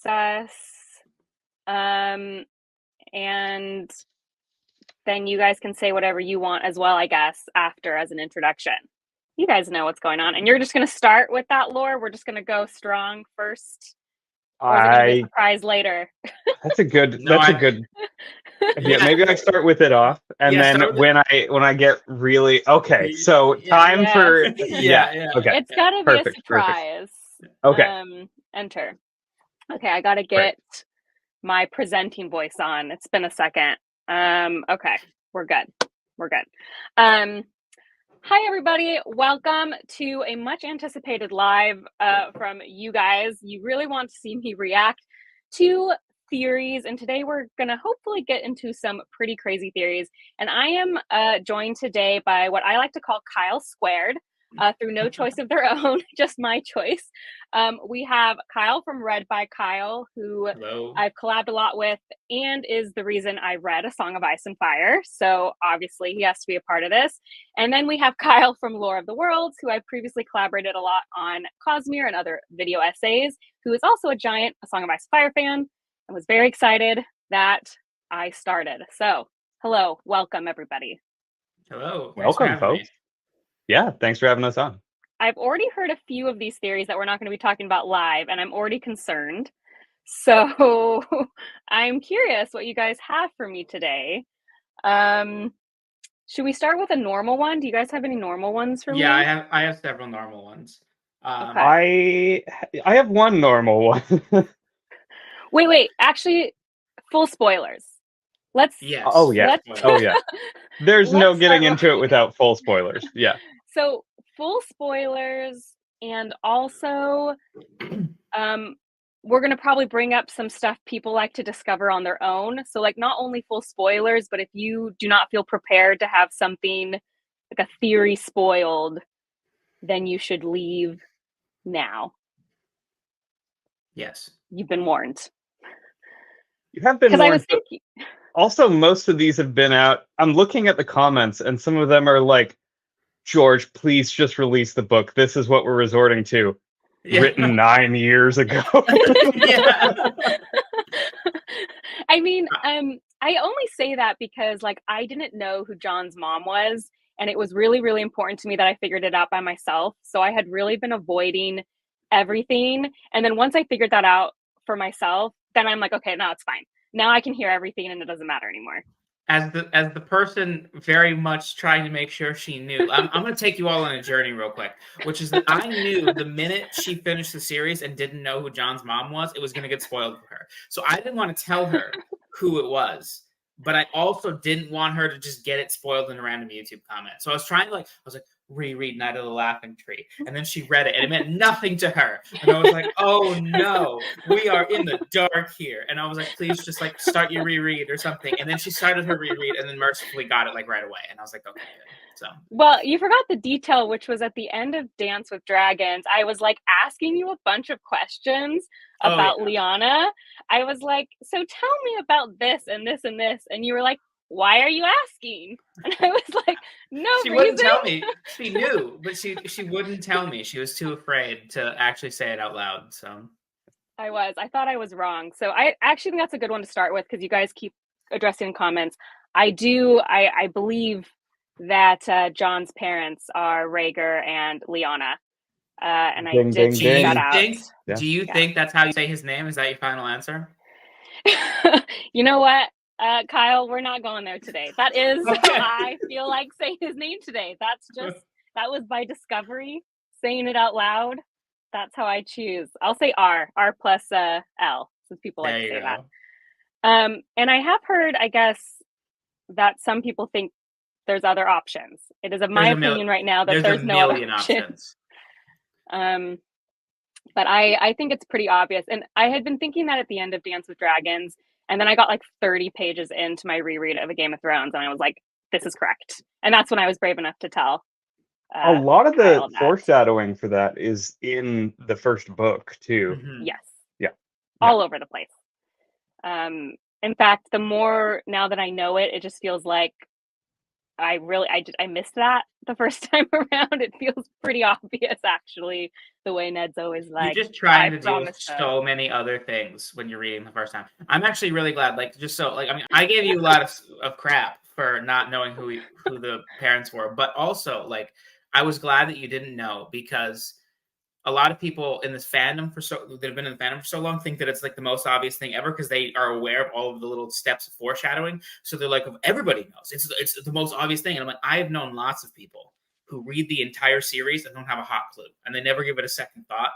process. And then you guys can say whatever you want as well, I guess, after as an introduction. You guys know what's going on. And you're just going to start with that lore? We're just going to go strong first? Or is it going to be a surprise later? That's a good yeah, maybe I start with it off, and then when I get really okay, so time for okay, it's gotta be a surprise. Okay, enter. Okay, I gotta get my presenting voice on. It's been a second. Okay, we're good. Hi everybody, welcome to a much anticipated live from you guys. You really want to see me react to theories, and today we're gonna hopefully get into some pretty crazy theories. And I am joined today by what I like to call Kyle Squared, through no choice of their own, just my choice. We have Kyle from Read by Kyle, who Hello. I've collabed a lot with and is the reason I read A Song of Ice and Fire. So obviously he has to be a part of this. And then we have Kyle from Lore of the Worlds, who I've previously collaborated a lot on Cosmere and other video essays, who is also a giant A Song of Ice and Fire fan and was very excited that I started. So hello, welcome everybody. Hello. Welcome, folks. Yeah, thanks for having us on. I've already heard a few of these theories that we're not going to be talking about live, and I'm already concerned. So I'm curious what you guys have for me today. Should we start with a normal one? Do you guys have any normal ones for me? Yeah, I have several normal ones. Okay. I have one normal one. Wait. Actually, full spoilers. Yes. Oh yeah. There's no getting into it without full spoilers. Yeah. So full spoilers, and also we're going to probably bring up some stuff people like to discover on their own. So like not only full spoilers, but if you do not feel prepared to have something like a theory spoiled, then you should leave now. Yes. You've been warned. You have been warned. I was thinking... Also, most of these have been out. I'm looking at the comments, and some of them are like, George, please just release the book. This is what we're resorting to. Yeah. Written 9 years ago. I mean, I only say that because like I didn't know who Jon's mom was, and it was really, really important to me that I figured it out by myself. So I had really been avoiding everything. And then once I figured that out for myself, then I'm like, okay, now it's fine. Now I can hear everything and it doesn't matter anymore. As the person very much trying to make sure she knew, I'm going to take you all on a journey real quick, which is that I knew the minute she finished the series and didn't know who Jon's mom was, it was going to get spoiled for her. So I didn't want to tell her who it was, but I also didn't want her to just get it spoiled in a random YouTube comment. So I was trying to reread Night of the Laughing Tree, and then she read it and it meant nothing to her, and I was like, oh no, we are in the dark here. And I was like, please just like start your reread or something. And then she started her reread and then mercifully got it like right away, and I was like, okay, good. So well, you forgot the detail, which was at the end of Dance with Dragons, I was like asking you a bunch of questions about Lyanna. I was like, so tell me about this and this and this, and you were like, why are you asking? And I was like, no she reason. Wouldn't tell me. She knew, but she wouldn't tell me. She was too afraid to actually say it out loud. So I thought I was wrong. So I actually think that's a good one to start with, because you guys keep addressing comments. I believe that Jon's parents are Rhaegar and Lyanna. And I did check that out. Do you think that's how you say his name? Is that your final answer? You know what? Kyle, we're not going there today. That is how I feel like saying his name today. That was by discovery, saying it out loud. That's how I choose. I'll say R plus L, since people like to say that. And I have heard, I guess, that some people think there's other options. It is of my opinion right now that there's no other options. But I think it's pretty obvious. And I had been thinking that at the end of Dance with Dragons, and then I got like 30 pages into my reread of A Game of Thrones, and I was like, this is correct. And that's when I was brave enough to tell. A lot of the foreshadowing for that is in the first book, too. Mm-hmm. Yes. Yeah. All over the place. In fact, the more now that I know it, it just feels like I missed that the first time around. It feels pretty obvious, actually, the way Ned's always like, you're just trying to do so many other things when you're reading the first time. I'm actually really glad, like, just so, like, I mean, I gave you a lot of crap for not knowing who the parents were, but also, like, I was glad that you didn't know, because a lot of people in this fandom that have been in the fandom for so long think that it's like the most obvious thing ever, because they are aware of all of the little steps of foreshadowing. So they're like, everybody knows it's the most obvious thing. And I'm like, I have known lots of people who read the entire series and don't have a hot clue, and they never give it a second thought.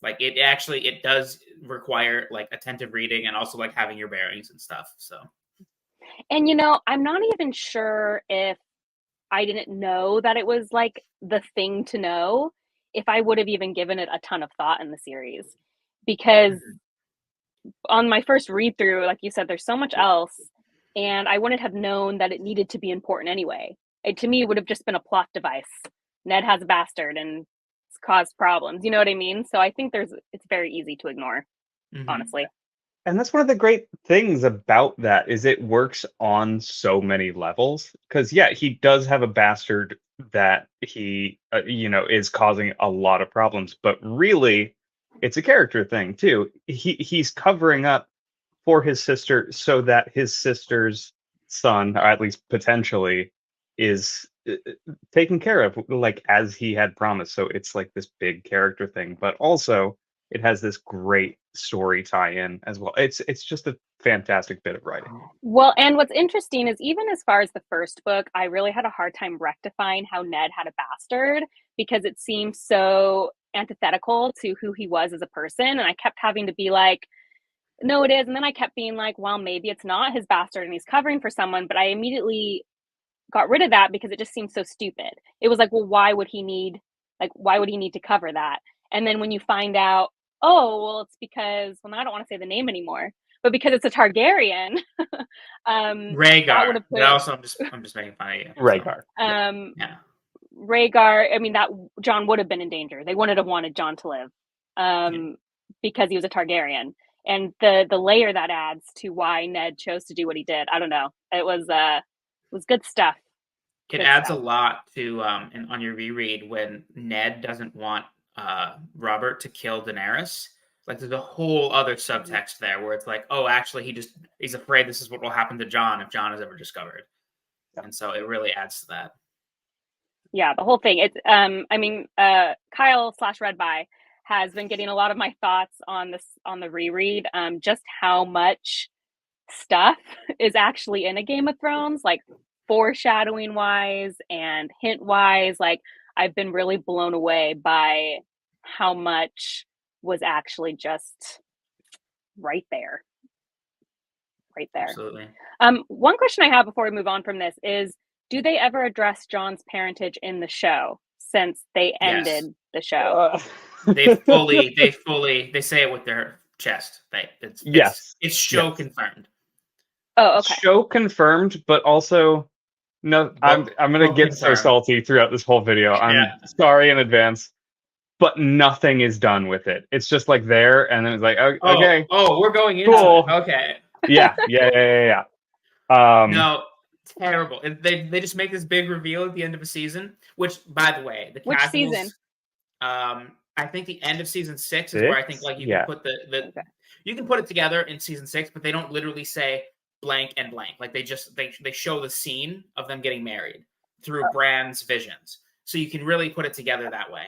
Like, it does require like attentive reading and also like having your bearings and stuff. So, and I'm not even sure if I didn't know that it was like the thing to know, if I would have even given it a ton of thought in the series, because on my first read through, like you said, there's so much else, and I wouldn't have known that it needed to be important anyway. To me, it would have just been a plot device. Ned has a bastard and it's caused problems. You know what I mean? So I think it's very easy to ignore, honestly. And that's one of the great things about that, is it works on so many levels. Because he does have a bastard that he is causing a lot of problems, but really it's a character thing too. He's covering up for his sister so that his sister's son, or at least potentially, is taken care of, like, as he had promised. So it's like this big character thing, but also it has this great story tie-in as well. It's just a fantastic bit of writing. Well, and what's interesting is, even as far as the first book, I really had a hard time rectifying how Ned had a bastard, because it seemed so antithetical to who he was as a person. And I kept having to be like, no, it is. And then I kept being like, well, maybe it's not his bastard and he's covering for someone. But I immediately got rid of that, because it just seemed so stupid. It was like, well, why would he need to cover that? And then when you find out, oh, well, it's because, well, now I don't want to say the name anymore, but because it's a Targaryen. Rhaegar. I'm just making fun of you. Rhaegar. Yeah. Rhaegar, I mean, that Jon would have been in danger. They wouldn't have wanted Jon to live, because he was a Targaryen. And the layer that adds to why Ned chose to do what he did, I don't know. It was good stuff. It adds a lot to on your reread, when Ned doesn't want Robert to kill Daenerys. Like, there's a whole other subtext there where it's like, oh, actually, he's afraid this is what will happen to Jon if Jon is ever discovered. And so it really adds to that. Yeah, the whole thing. It's Kyle /Redby has been getting a lot of my thoughts on the reread. Just how much stuff is actually in a Game of Thrones, like foreshadowing wise and hint wise. Like, I've been really blown away by how much was actually just right there. Absolutely. One question I have before we move on from this is, do they ever address Jon's parentage in the show, since they ended the show? They say it with their chest. It's show confirmed. Oh, okay. Show confirmed, but also no. I'm gonna get so salty throughout this whole video. I'm sorry in advance, but nothing is done with it. It's just like there, and then it's like, okay. Oh, we're going into it. Okay. Yeah. No, it's terrible. They just make this big reveal at the end of a season. Which, by the way, which season? I think the end of season 6 is where I think like you can put you can put it together in season 6, but they don't literally say blank and blank. Like, they show the scene of them getting married through Bran's visions, so you can really put it together that way.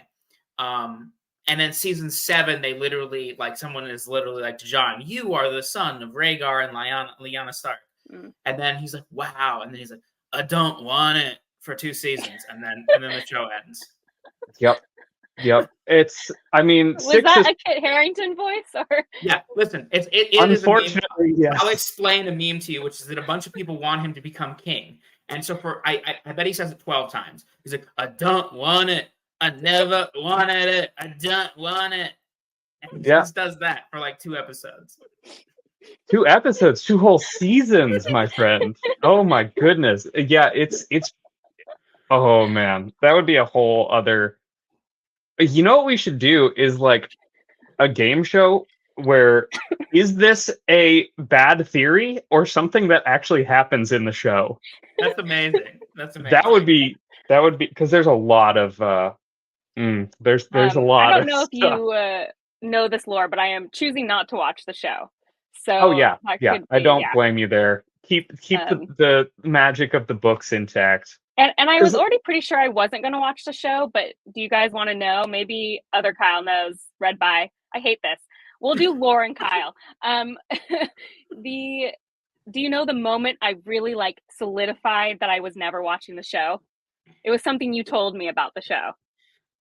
And then season 7, they literally, like, someone is literally like to Jon, you are the son of Rhaegar and Lyanna Stark. And then he's like, wow. And then he's like, I don't want it, for 2 seasons. And then the show ends. Yep. It's, I mean, was that a Kit Harington voice, or? Yeah, listen, it unfortunately, is a meme. I'll explain a meme to you, which is that a bunch of people want him to become king. And so I bet he says it 12 times. He's like, I don't want it. I never wanted it. I don't want it. And he just does that for like 2 episodes. 2 episodes, 2 whole seasons, my friend. Oh my goodness. Yeah, it's oh man. That would be a whole other. You know what we should do is like a game show where is this a bad theory or something that actually happens in the show? That's amazing. That's amazing. That would be because there's a lot of there's a lot. I don't know if you know this lore, but I am choosing not to watch the show. So I don't blame you there. Keep the magic of the books intact. And I was already pretty sure I wasn't going to watch the show, but do you guys want to know? Maybe other Kyle knows. Read by. I hate this. We'll do lore and Kyle. Do you know the moment I really solidified that I was never watching the show? It was something you told me about the show.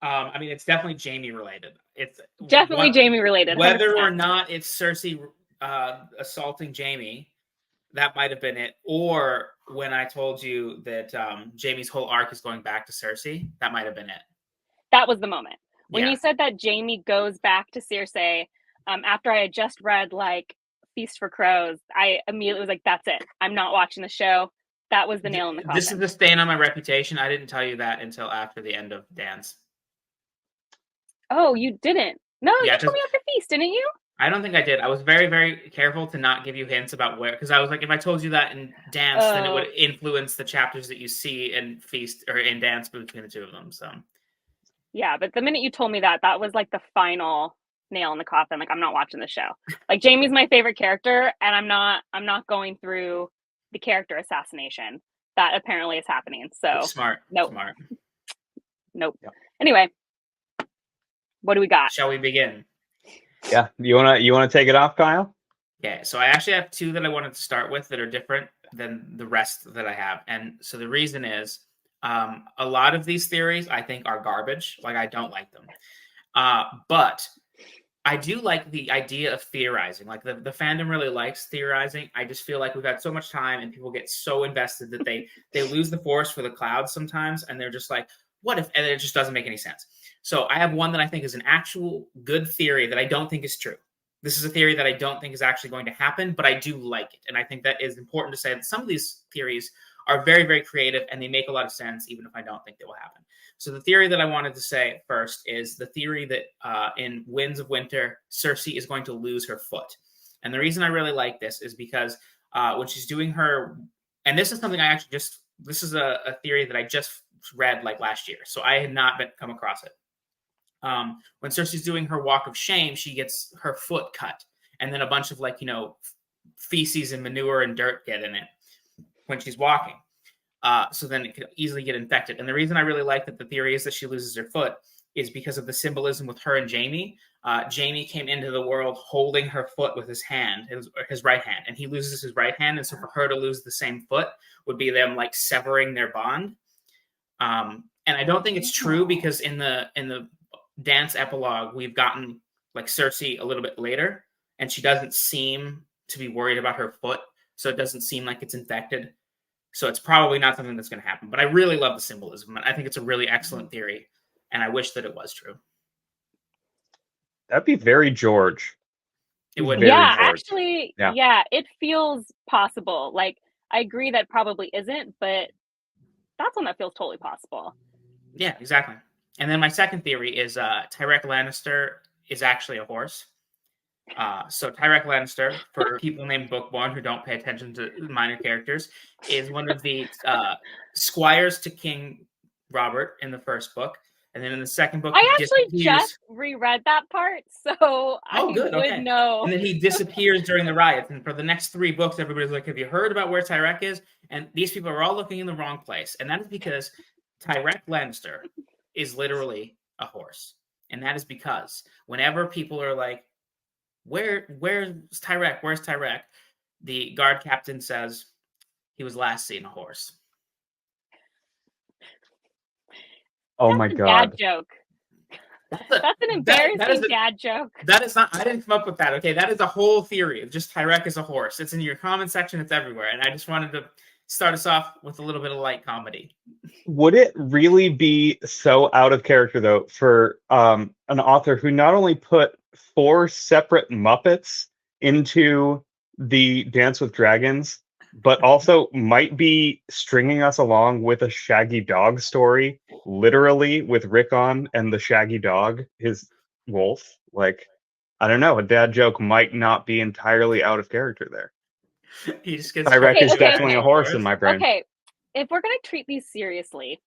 I mean, it's definitely Jaime related. It's definitely Jaime related. 100%. Whether or not it's Cersei assaulting Jaime, that might have been it. Or when I told you that Jaime's whole arc is going back to Cersei, that might have been it. That was the moment. When you said that Jaime goes back to Cersei, after I had just read Feast for Crows, I immediately was like, that's it. I'm not watching the show. That was the nail in the coffin. This is the stain on my reputation. I didn't tell you that until after the end of Dance. Oh, you didn't? No, you told me after Feast, didn't you? I don't think I did. I was very, very careful to not give you hints about where, because I was like, if I told you that in Dance, then it would influence the chapters that you see in Feast or in Dance between the two of them. So, yeah, but the minute you told me that was the final nail in the coffin. I'm not watching the show. Jaime's my favorite character, and I'm not going through the character assassination that apparently is happening. So smart. Nope. Smart. Nope. Yep. Anyway, what do we got? Shall we begin? Yeah. You wanna take it off, Kyle? Okay. So I actually have two that I wanted to start with that are different than the rest that I have. And so the reason is a lot of these theories I think are garbage. I don't like them. But I do like the idea of theorizing. The fandom really likes theorizing. I just feel like we've had so much time and people get so invested that they lose the forest for the clouds sometimes. And they're just like, what if, and it just doesn't make any sense. So I have one that I think is an actual good theory that I don't think is true. This is a theory that I don't think is actually going to happen, but I do like it. And I think that is important to say that some of these theories are very, very creative and they make a lot of sense, even if I don't think they will happen. So the theory that I wanted to say first is the theory that in Winds of Winter, Cersei is going to lose her foot. And the reason I really like this is because when she's doing her, and this is something I actually this is a theory that I just read last year. So I had not come across it. When Cersei's doing her walk of shame, she gets her foot cut. And then a bunch of feces and manure and dirt get in it when she's walking. So then it could easily get infected. And the reason I really like that the theory is that she loses her foot is because of the symbolism with her and Jaime. Jaime came into the world holding her foot with his hand, his right hand, and he loses his right hand. And so for her to lose the same foot would be them severing their bond. And I don't think it's true because in the Dance epilogue, we've gotten Cersei a little bit later, and she doesn't seem to be worried about her foot. So it doesn't seem like it's infected. So it's probably not something that's going to happen. But I really love the symbolism. And I think it's a really excellent theory. And I wish that it was true. That'd be very George. It would. Yeah, actually, yeah, it feels possible. I agree that probably isn't, but that's one that feels totally possible. Yeah, exactly. And then my second theory is Tyrek Lannister is actually a horse. So Tyrek Lannister, for people named Book One who don't pay attention to minor characters, is one of the squires to King Robert in the first book. And then in the second book, I actually just reread that part, so I would know. And then he disappears during the riots. And for the next 3 books, everybody's like, have you heard about where Tyrek is? And these people are all looking in the wrong place. And that is because Tyrek Lannister is literally a horse. And that is because whenever people are like, where's Tyrek? Where's Tyrek? The guard captain says he was last seen a horse. Oh my God. Dad joke. That's an embarrassing dad joke. That is not, I didn't come up with that. Okay. That is a whole theory of just Tyrek is a horse. It's in your comment section. It's everywhere. And I just wanted to start us off with a little bit of light comedy. Would it really be so out of character though for an author who not only put 4 separate Muppets into the Dance with Dragons, but also might be stringing us along with a Shaggy Dog story, literally with Rickon and the Shaggy Dog, his wolf? I don't know, a dad joke might not be entirely out of character there. He just gets Tyrek is definitely a horse in my brain. Okay, if we're going to treat these seriously,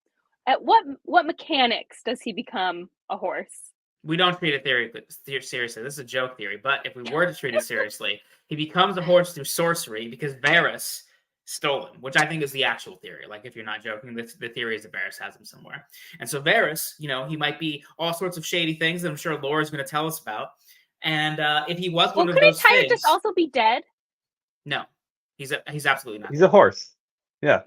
at what mechanics does he become a horse? We don't treat it seriously. This is a joke theory, but if we were to treat it seriously, he becomes a horse through sorcery because Varys stole him, which I think is the actual theory. Like, if you're not joking, the theory is that Varys has him somewhere. And so Varys, he might be all sorts of shady things that I'm sure Laura is going to tell us about. And if he was one of those couldn't things, just also be dead? No, he's absolutely not. He's a horse. Yeah.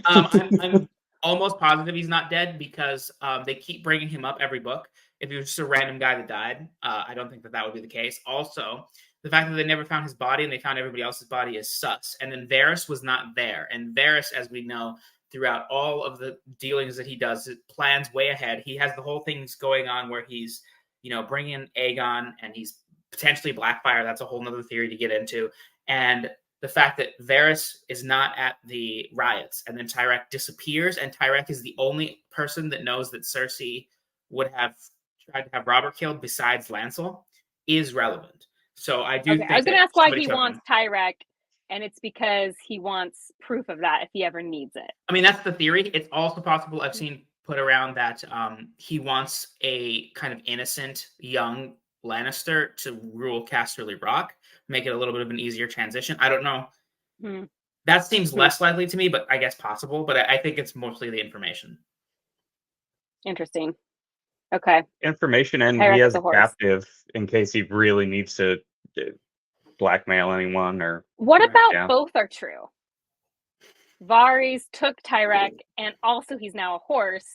I'm almost positive he's not dead because they keep bringing him up every book. If he was just a random guy that died, I don't think that would be the case. Also, the fact that they never found his body and they found everybody else's body is sus. And then Varys was not there. And Varys, as we know, throughout all of the dealings that he does, plans way ahead. He has the whole things going on where he's, bringing in Aegon and he's potentially Blackfyre. That's a whole nother theory to get into. And the fact that Varys is not at the riots and then Tyrek disappears and Tyrek is the only person that knows that Cersei would have tried to have Robert killed besides Lancel is relevant. So I do think I was going to ask why he wants Tyrek, and it's because he wants proof of that if he ever needs it. I mean, that's the theory. It's also possible I've seen put around that he wants a kind of innocent young Lannister to rule Casterly Rock, make it a little bit of an easier transition. I don't know. That seems less likely to me, but I guess possible. But I think it's mostly the information. Interesting. Okay. Information, and he has a captive in case he really needs to blackmail anyone. Or what about both are true? Varys took Tyrek, and also he's now a horse.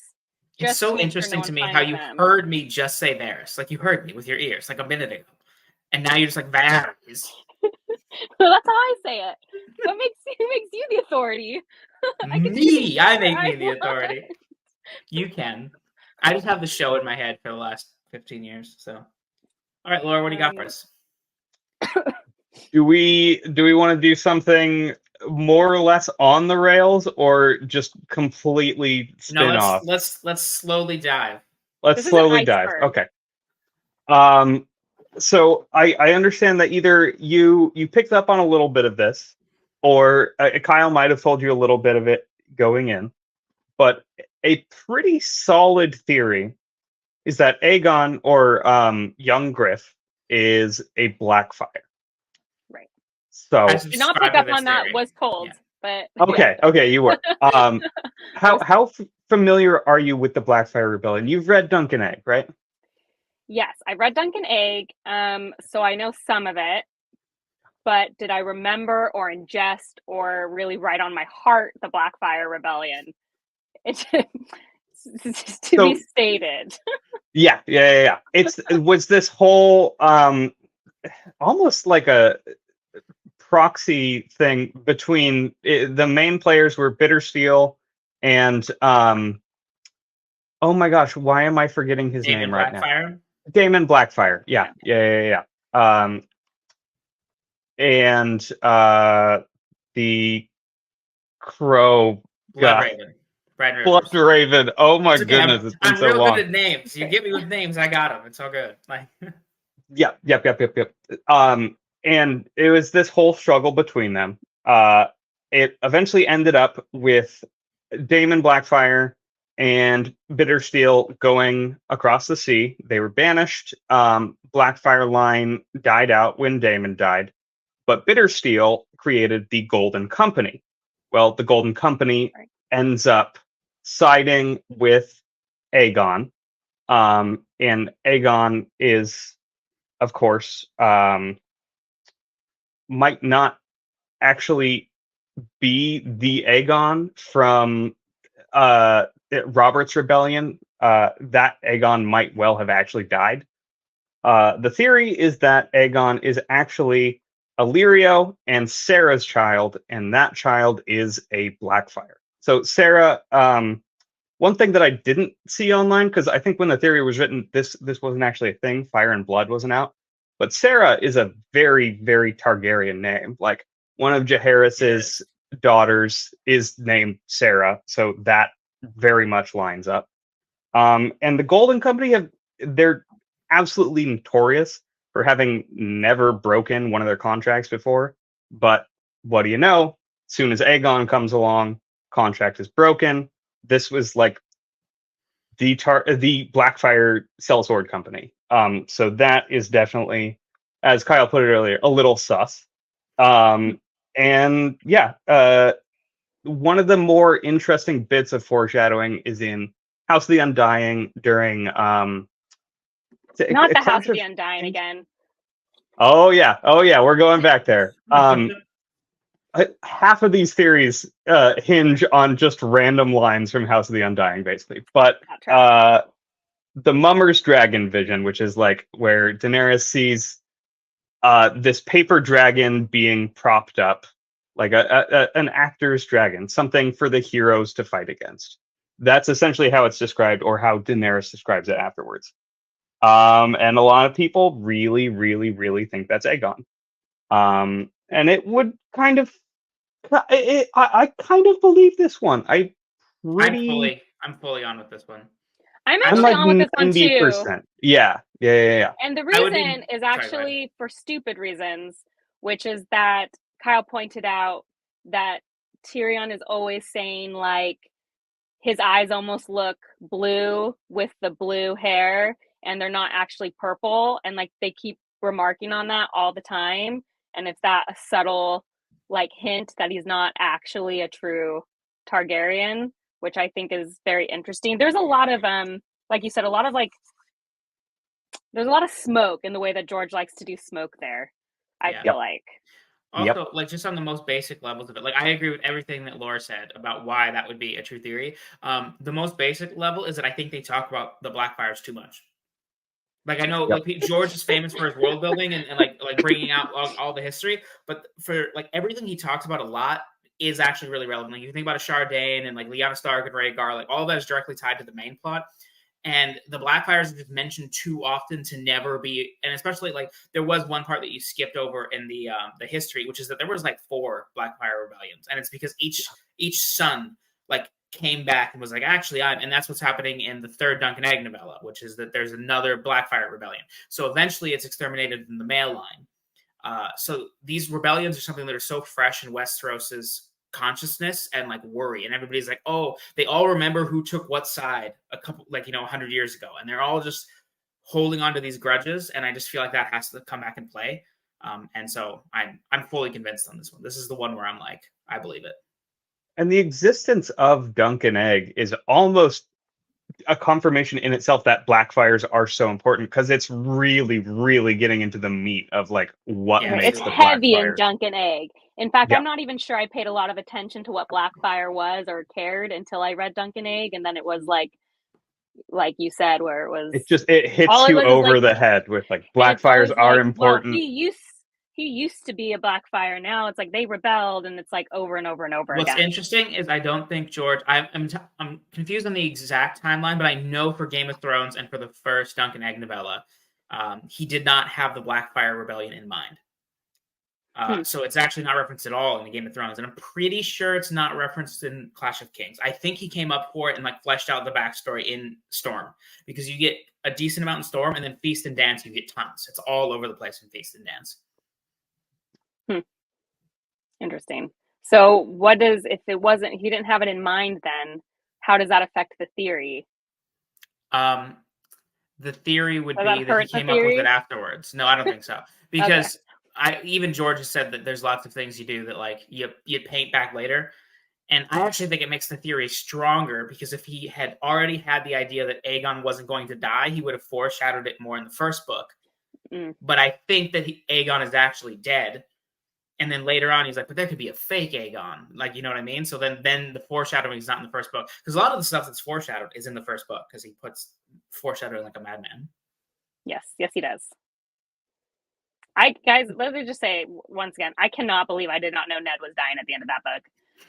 It's so interesting to me how you heard me just say Varys. Like, you heard me with your ears, like a minute ago. And now you're just like, Varys. Well, that's how I say it. What makes you the authority? I make me the authority. You can. I just have the show in my head for the last 15 years. So, all right, Laura, what do you got for us? Do we want to do something more or less on the rails, or just completely spin off? Let's slowly dive. Let's slowly dive. Okay. So I understand that either you picked up on a little bit of this, or Kyle might have told you a little bit of it going in, but a pretty solid theory is that Aegon, or young Griff, is a Blackfyre. Right. So did not pick up on that. Was told, but okay, you were. How familiar are you with the Blackfyre Rebellion? You've read Dunk and Egg, right? Yes, I read Dunk and Egg, so I know some of it. But did I remember or ingest or really write on my heart the Blackfyre Rebellion? It's to be stated. Yeah. It was this whole almost like a proxy thing between the main players were Bittersteel and oh my gosh, why am I forgetting his name right now? Daemon Blackfyre. Yeah. And the Crow guy. Blood Raven. Oh my goodness, it's been so long. I'm real good at names. You get me with names, I got them. It's all good. Like, Yep. And it was this whole struggle between them. It eventually ended up with Daemon Blackfyre and Bittersteel going across the sea. They were banished. Blackfyre line died out when Daemon died, but Bittersteel created the Golden Company. Well, the Golden Company ends up siding with Aegon, and Aegon is, of course, might not actually be the Aegon from Robert's Rebellion. That Aegon might well have actually died. The theory is that Aegon is actually Illyrio and Sarah's child, and that child is a Blackfyre. So Sarah, one thing that I didn't see online, because I think when the theory was written, this wasn't actually a thing. Fire and Blood wasn't out. But Sarah is a very, very Targaryen name. Like, one of Jaehaerys's daughters is named Sarah, so that very much lines up. And the Golden Company, they're absolutely notorious for having never broken one of their contracts before. But what do you know? soon as Aegon comes along, contract is broken. This was like the Blackfyre sellsword company. So that is definitely, as Kyle put it earlier, a little sus. And yeah, one of the more interesting bits of foreshadowing is in House of the Undying during not the House of the Undying again. Oh yeah, we're going back there. Half of these theories hinge on just random lines from House of the Undying, basically. But the Mummer's Dragon vision, which is like where Daenerys sees this paper dragon being propped up, like an actor's dragon, something for the heroes to fight against. That's essentially how it's described, or how Daenerys describes it afterwards. And a lot of people really, really, really think that's Aegon. And it would kind of, I kind of believe this one. I'm fully on with this one. I'm actually like on with this 90%. One too. Yeah. And the reason is actually for stupid reasons, which is that Kyle pointed out that Tyrion is always saying like his eyes almost look blue with the blue hair, and they're not actually purple, and like they keep remarking on that all the time. And it's that a subtle like hint that he's not actually a true Targaryen, which I think is very interesting. There's a lot of like you said, there's a lot of smoke in the way that George likes to do smoke there. I feel like. Also, like just on the most basic levels of it, like I agree with everything that Laura said about why that would be a true theory. The most basic level is that I think they talk about the Blackfyres too much. Like I know, like George is famous for his world building and like bringing out all the history, but for like everything he talks about a lot is actually really relevant. Like you think about a Chardane and like Lyanna Stark and Rhaegar, like all of that is directly tied to the main plot. And the Blackfyres are just mentioned too often to never be, and especially like there was one part that you skipped over in the history, which is that there was like 4 Blackfyre rebellions, and it's because each son like came back and was like, actually, and that's what's happening in the 3rd Dunk and Egg novella, which is that there's another Blackfyre rebellion. So eventually, it's exterminated in the male line. So these rebellions are something that are so fresh in Westeros's consciousness and like worry, and everybody's like, oh, they all remember who took what side a couple 100 years ago, and they're all just holding on to these grudges, and I just feel like that has to come back and play. And so I'm fully convinced on this one. This is the one where I'm like, I believe it. And the existence of Dunk and Egg is almost a confirmation in itself that Blackfyres are so important, because it's really, really getting into the meat of like what makes the heavy Blackfyre. in Dunk and Egg. In fact, I'm not even sure I paid a lot of attention to what Blackfyre was or cared until I read Dunk and Egg, and then it was like you said, where it was it hits you over the head with like Blackfyres are important. Well, he used to be a Blackfyre. Now it's like they rebelled, and it's like over and over and over again. What's interesting is I don't think George. I'm confused on the exact timeline, but I know for Game of Thrones and for the first Dunk and Egg novella, he did not have the Blackfyre rebellion in mind. So it's actually not referenced at all in the Game of Thrones, and I'm pretty sure it's not referenced in Clash of Kings. I think he came up for it and like fleshed out the backstory in Storm, because you get a decent amount in Storm, and then Feast and Dance you get tons. It's all over the place in Feast and Dance. Interesting. So what does, if it wasn't, he didn't have it in mind, then how does that affect the theory? The theory would be that he came up with it afterwards. No, I don't think so, because even George has said that there's lots of things you do that like you paint back later. And I actually think it makes the theory stronger, because if he had already had the idea that Aegon wasn't going to die, he would have foreshadowed it more in the first book. But I think that Aegon is actually dead. And then later on, he's like, but there could be a fake Aegon. Like, you know what I mean? So then the foreshadowing is not in the first book. Because a lot of the stuff that's foreshadowed is in the first book, because he puts foreshadowing like a madman. Yes, he does. Guys, let me just say once again, I cannot believe I did not know Ned was dying at the end of that book.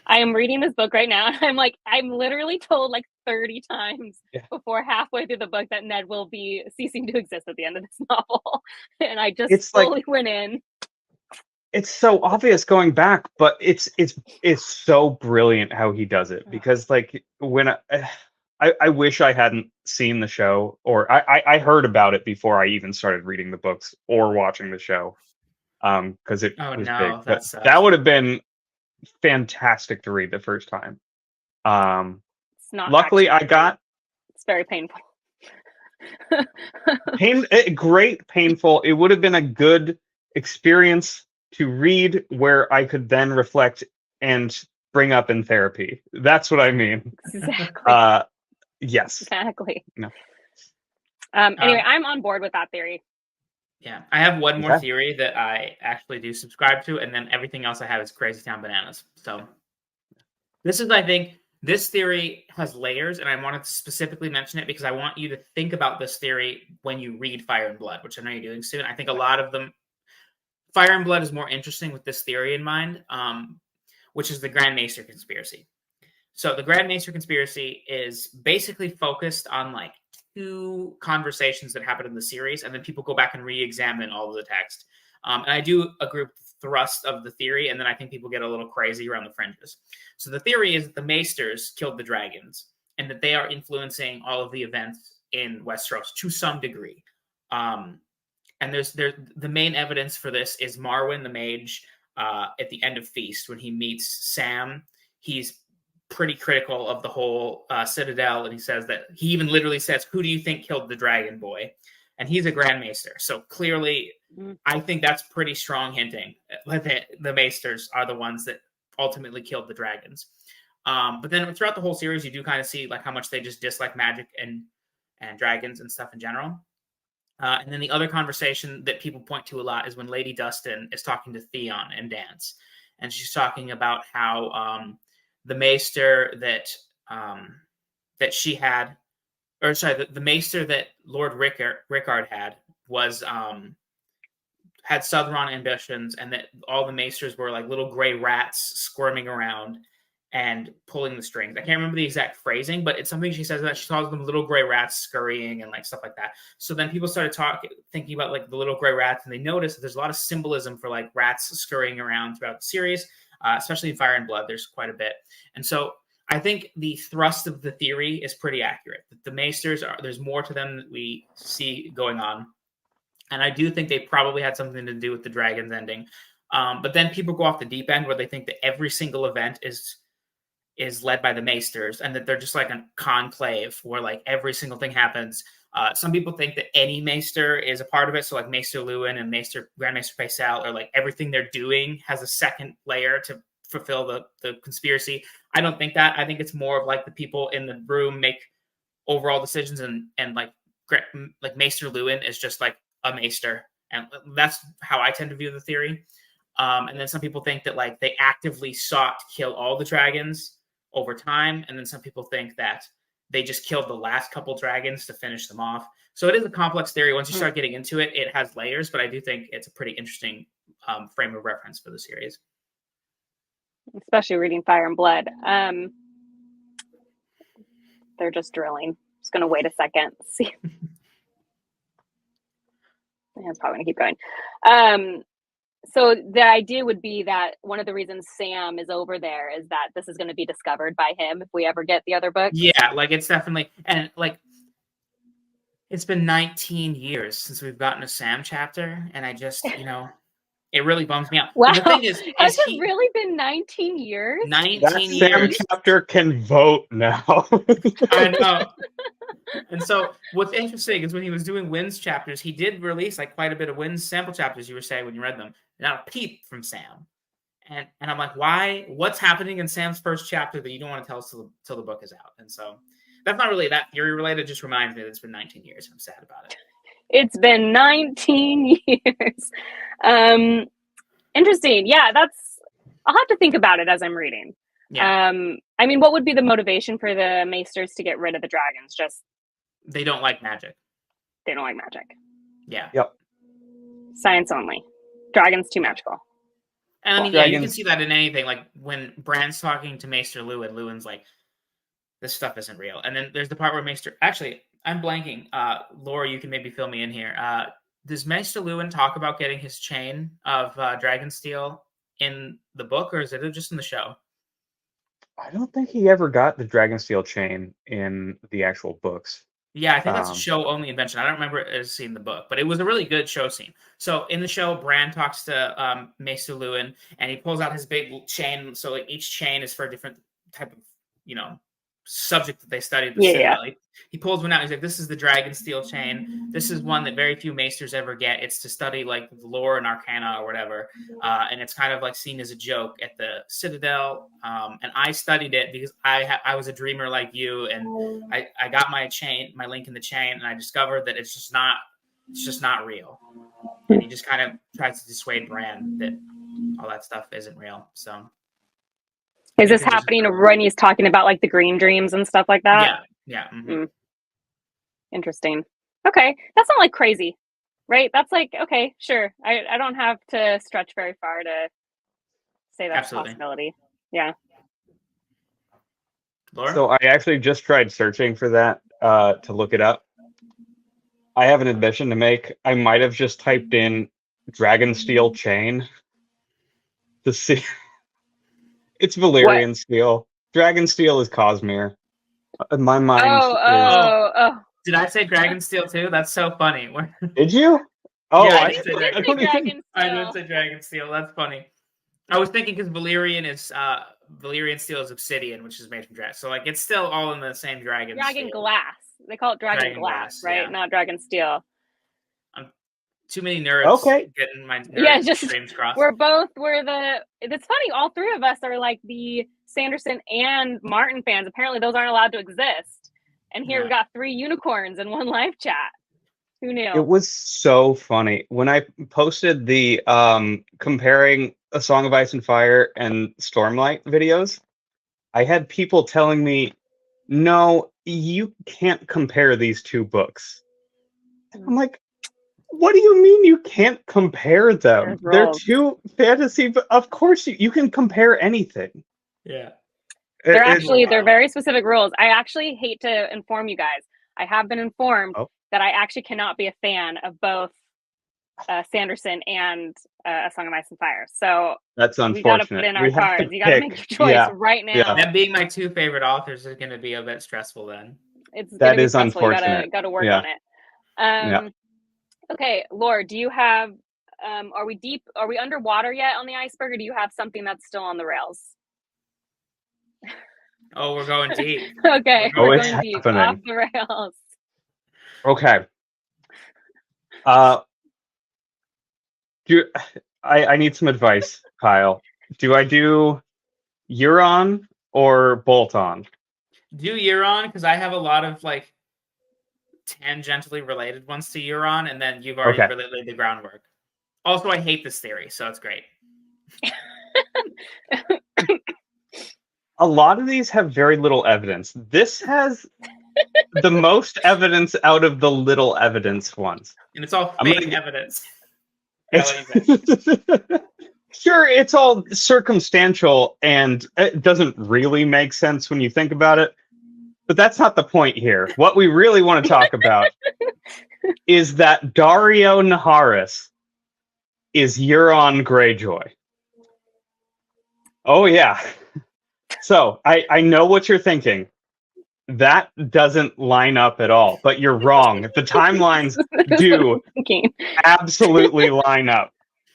I am reading this book right now, and I'm literally told like 30 times before halfway through the book that Ned will be ceasing to exist at the end of this novel. And I just fully went in. It's so obvious going back, but it's so brilliant how he does it, because like when I wish I hadn't seen the show, or I heard about it before I even started reading the books or watching the show, because it was big. But that would have been fantastic to read the first time. It's not. Luckily, It's very painful. Great painful. It would have been a good experience to read where I could then reflect and bring up in therapy. That's what I mean. Exactly. Yes. Exactly. No. Anyway, I'm on board with that theory. Yeah, I have one more theory that I actually do subscribe to, and then everything else I have is crazy town bananas. So I think this theory has layers, and I wanted to specifically mention it because I want you to think about this theory when you read Fire and Blood, which I know you're doing soon. I think a lot of them, Fire and Blood is more interesting with this theory in mind, which is the Grand Maester conspiracy. So the Grand Maester conspiracy is basically focused on like 2 conversations that happened in the series, and then people go back and re-examine all of the text. And I do agree with the thrust of the theory, and then I think people get a little crazy around the fringes. So the theory is that the Maesters killed the dragons, and that they are influencing all of the events in Westeros to some degree. And there's the main evidence for this is Marwyn the Mage at the end of Feast when he meets Sam. He's pretty critical of the whole Citadel, and he says that he even literally says, "Who do you think killed the dragon boy?" And he's a Grand Maester, so clearly, I think that's pretty strong hinting that the Maesters are the ones that ultimately killed the dragons. But then throughout the whole series, you do kind of see like how much they just dislike magic and dragons and stuff in general. And then the other conversation that people point to a lot is when Lady Dustin is talking to Theon and Dance, and she's talking about how the Maester that she had, or sorry, the Maester that Lord Rickard had was had Southron ambitions, and that all the Maesters were like little gray rats squirming around and pulling the strings. I can't remember the exact phrasing, but it's something she says that she calls them little gray rats scurrying and like stuff like that. So then people started thinking about like the little gray rats, and they noticed that there's a lot of symbolism for like rats scurrying around throughout the series. Especially in Fire and Blood, there's quite a bit. And so I think the thrust of the theory is pretty accurate. The Maesters, there's more to them that we see going on. And I do think they probably had something to do with the dragons ending. But then people go off the deep end where they think that every single event is led by the Maesters, and that they're just like a conclave where like every single thing happens. Some people think that any Maester is a part of it. So like Maester Luwin and Grand Maester Faisal, or like everything they're doing has a second layer to fulfill the conspiracy. I don't think that. I think it's more of like the people in the room make overall decisions, and like Maester Luwin is just like a Maester. And that's how I tend to view the theory. And then some people think that like they actively sought to kill all the dragons over time. And then some people think that they just killed the last couple dragons to finish them off. So it is a complex theory. Once you start getting into it, it has layers, but I do think it's a pretty interesting frame of reference for the series. Especially reading Fire and Blood. They're just drilling. Just going to wait a second. See. It's probably going to keep going. So the idea would be that one of the reasons Sam is over there is that this is going to be discovered by him if we ever get the other books. Yeah, like it's definitely, and like it's been 19 years since we've gotten a Sam chapter, and I just, it really bums me out. Wow, the thing is has it really been 19 years? 19 that years. Sam chapter can vote now. I know. And so what's interesting is when he was doing Wynn's chapters, he did release like quite a bit of Wynn's sample chapters, you were saying when you read them. Not a peep from Sam. And I'm like, why? What's happening in Sam's first chapter that you don't want to tell us till the book is out? And so that's not really that theory related. It just reminds me that it's been 19 years. I'm sad about it. It's been 19 years. Interesting. Yeah, I'll have to think about it as I'm reading. Yeah. I mean, what would be the motivation for the Maesters to get rid of the dragons? Just they don't like magic. They don't like magic. Yeah. Yep. Science only. Dragons too magical. And I mean, yeah, you can see that in anything. Like when Bran's talking to Maester Luwin, Luwin's like, this stuff isn't real. And then there's the part where Maester... Actually, I'm blanking. Laura, you can maybe fill me in here. Does Maester Luwin talk about getting his chain of Dragonsteel in the book, or is it just in the show? I don't think he ever got the Dragonsteel chain in the actual books. Yeah, I think that's a show-only invention. I don't remember seeing the book, but it was a really good show scene. So in the show, Bran talks to Maester Luwin, and he pulls out his big chain. So like each chain is for a different type of, subject that they studied. The Citadel. He pulls one out. He's like, "This is the dragon steel chain. This is one that very few maesters ever get. It's to study like the lore and arcana or whatever, and it's kind of like seen as a joke at the Citadel. And I studied it because I was a dreamer like you, and I got my link in the chain, and I discovered that it's just not real." And he just kind of tries to dissuade Bran that all that stuff isn't real. So. Is this happening when he's talking about like the green dreams and stuff like that? Yeah. Interesting. Okay, that's not like crazy, right? That's like, okay, sure. I don't have to stretch very far to say that's a possibility. Yeah. Laura? So I actually just tried searching for that to look it up. I have an admission to make. I might have just typed in dragon steel chain to see. It's Valyrian steel. Dragon steel is Cosmere. In my mind. Oh. Did I say dragon steel too? That's so funny. Did you? Oh, yeah, I did say dragon steel. That's funny. I was thinking because Valyrian steel is obsidian, which is made from dragon. So like it's still all in the same dragon. Dragon glass. They call it dragon glass, right? Yeah. Not dragon steel. Too many nerds getting my streams crossed. It's funny, all three of us are like the Sanderson and Martin fans. Apparently those aren't allowed to exist. And here we got 3 unicorns in one live chat. Who knew? It was so funny. When I posted the comparing A Song of Ice and Fire and Stormlight videos, I had people telling me, no, you can't compare these 2 books. I'm like, what do you mean you can't compare them? They're 2 fantasy, but of course you can compare anything. Yeah. They're very specific rules. I actually hate to inform you guys. I have been informed that I actually cannot be a fan of both Sanderson and A Song of Ice and Fire. So that's unfortunate. We got to put in our cards. You got to make your choice right now. Yeah. Them being my 2 favorite authors is going to be a bit stressful then. That is unfortunate. You got to work on it. Okay, Laura, do you have, are we underwater yet on the iceberg, or do you have something that's still on the rails? Oh, we're going deep. Okay, we're going deep, off the rails. Okay. I need some advice, Kyle. Do I do Euron or Bolton? Do Euron, because I have a lot of like tangentially related ones to Euron, and then you've already really laid the groundwork. Also, I hate this theory, so it's great. A lot of these have very little evidence. This has the most evidence out of the little evidence ones. And it's all fake evidence. Sure, it's all circumstantial, and it doesn't really make sense when you think about it. But that's not the point here. What we really want to talk about is that Daario Naharis is Euron Greyjoy. Oh, yeah. So, I know what you're thinking. That doesn't line up at all, but you're wrong. The timelines do absolutely line up.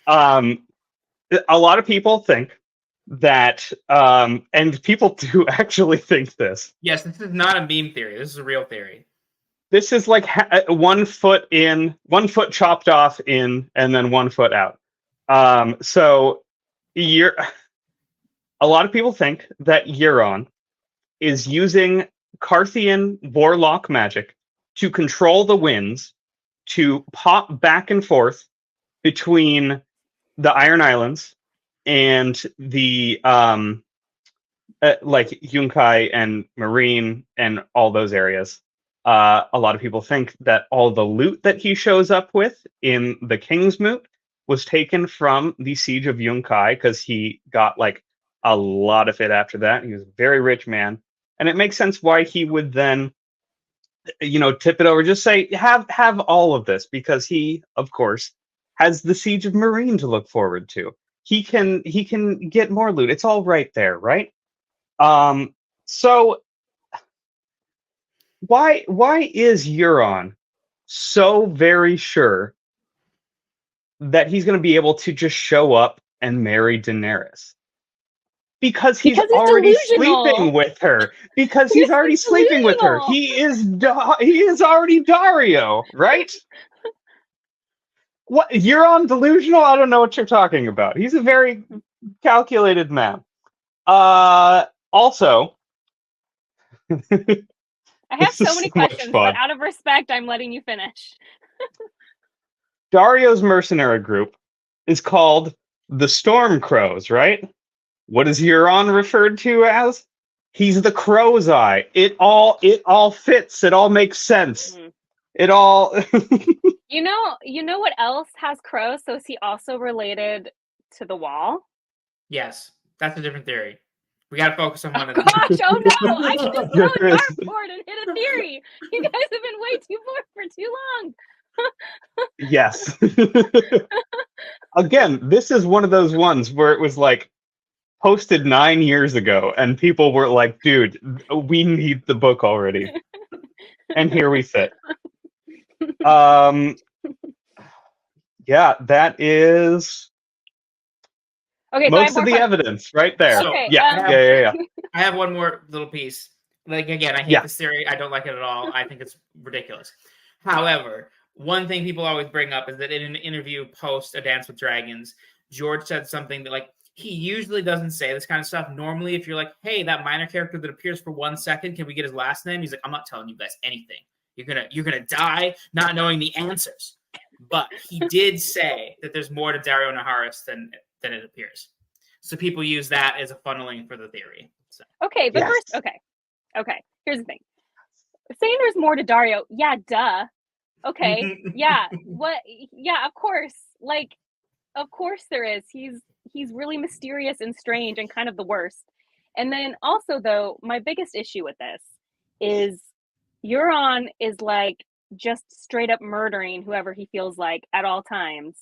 A lot of people think that, and people do actually think this. Yes, this is not a meme theory. This is a real theory. This is like 1 foot in, 1 foot chopped off in, and then 1 foot out. So a lot of people think that Euron is using Carthian warlock magic to control the winds, to pop back and forth between the Iron Islands and the like Yunkai and Marine and all those areas. A lot of people think that all the loot that he shows up with in the King's Moot was taken from the Siege of Yunkai, because he got like a lot of it after that. He was a very rich man. And it makes sense why he would then, tip it over, just say, have all of this, because he, of course, has the Siege of Marine to look forward to. He can get more loot. It's all right there, right? So why is Euron so very sure that he's going to be able to just show up and marry Daenerys? Because he's already sleeping with her. Because he's already sleeping with her. He is already Daario, right? What, Euron delusional? I don't know what you're talking about. He's a very calculated man. Also, I have so many questions, but out of respect, I'm letting you finish. Daario's mercenary group is called the Storm Crows, right? What is Euron referred to as? He's the Crow's Eye. It all fits. It all makes sense. Mm-hmm. It all. You know what else has crows? So is he also related to the Wall? Yes, that's a different theory. We got to focus on one of them. Gosh, oh no! I can just throw a dartboard and hit a theory. You guys have been way too bored for too long. Yes. Again, this is one of those ones where it was like posted 9 years ago, and people were like, "Dude, we need the book already." And here we sit. Yeah, that is. Okay, most of the evidence right there. So, okay, yeah. I have one more little piece. Like, again, I hate this theory. I don't like it at all. I think it's ridiculous. However, one thing people always bring up is that in an interview post A Dance with Dragons, George said something that, like, he usually doesn't say this kind of stuff. Normally, if you're like, hey, that minor character that appears for 1 second, can we get his last name? He's like, I'm not telling you guys anything. You're gonna die not knowing the answers. But he did say that there's more to Daario Naharis than it appears. So people use that as a funneling for the theory. So. Okay, but first, okay. Here's the thing. Saying there's more to Daario, yeah, duh. Okay, yeah, what? Yeah, of course. Like, of course there is. He's really mysterious and strange and kind of the worst. And then also, though, my biggest issue with this is Euron is like just straight up murdering whoever he feels like at all times.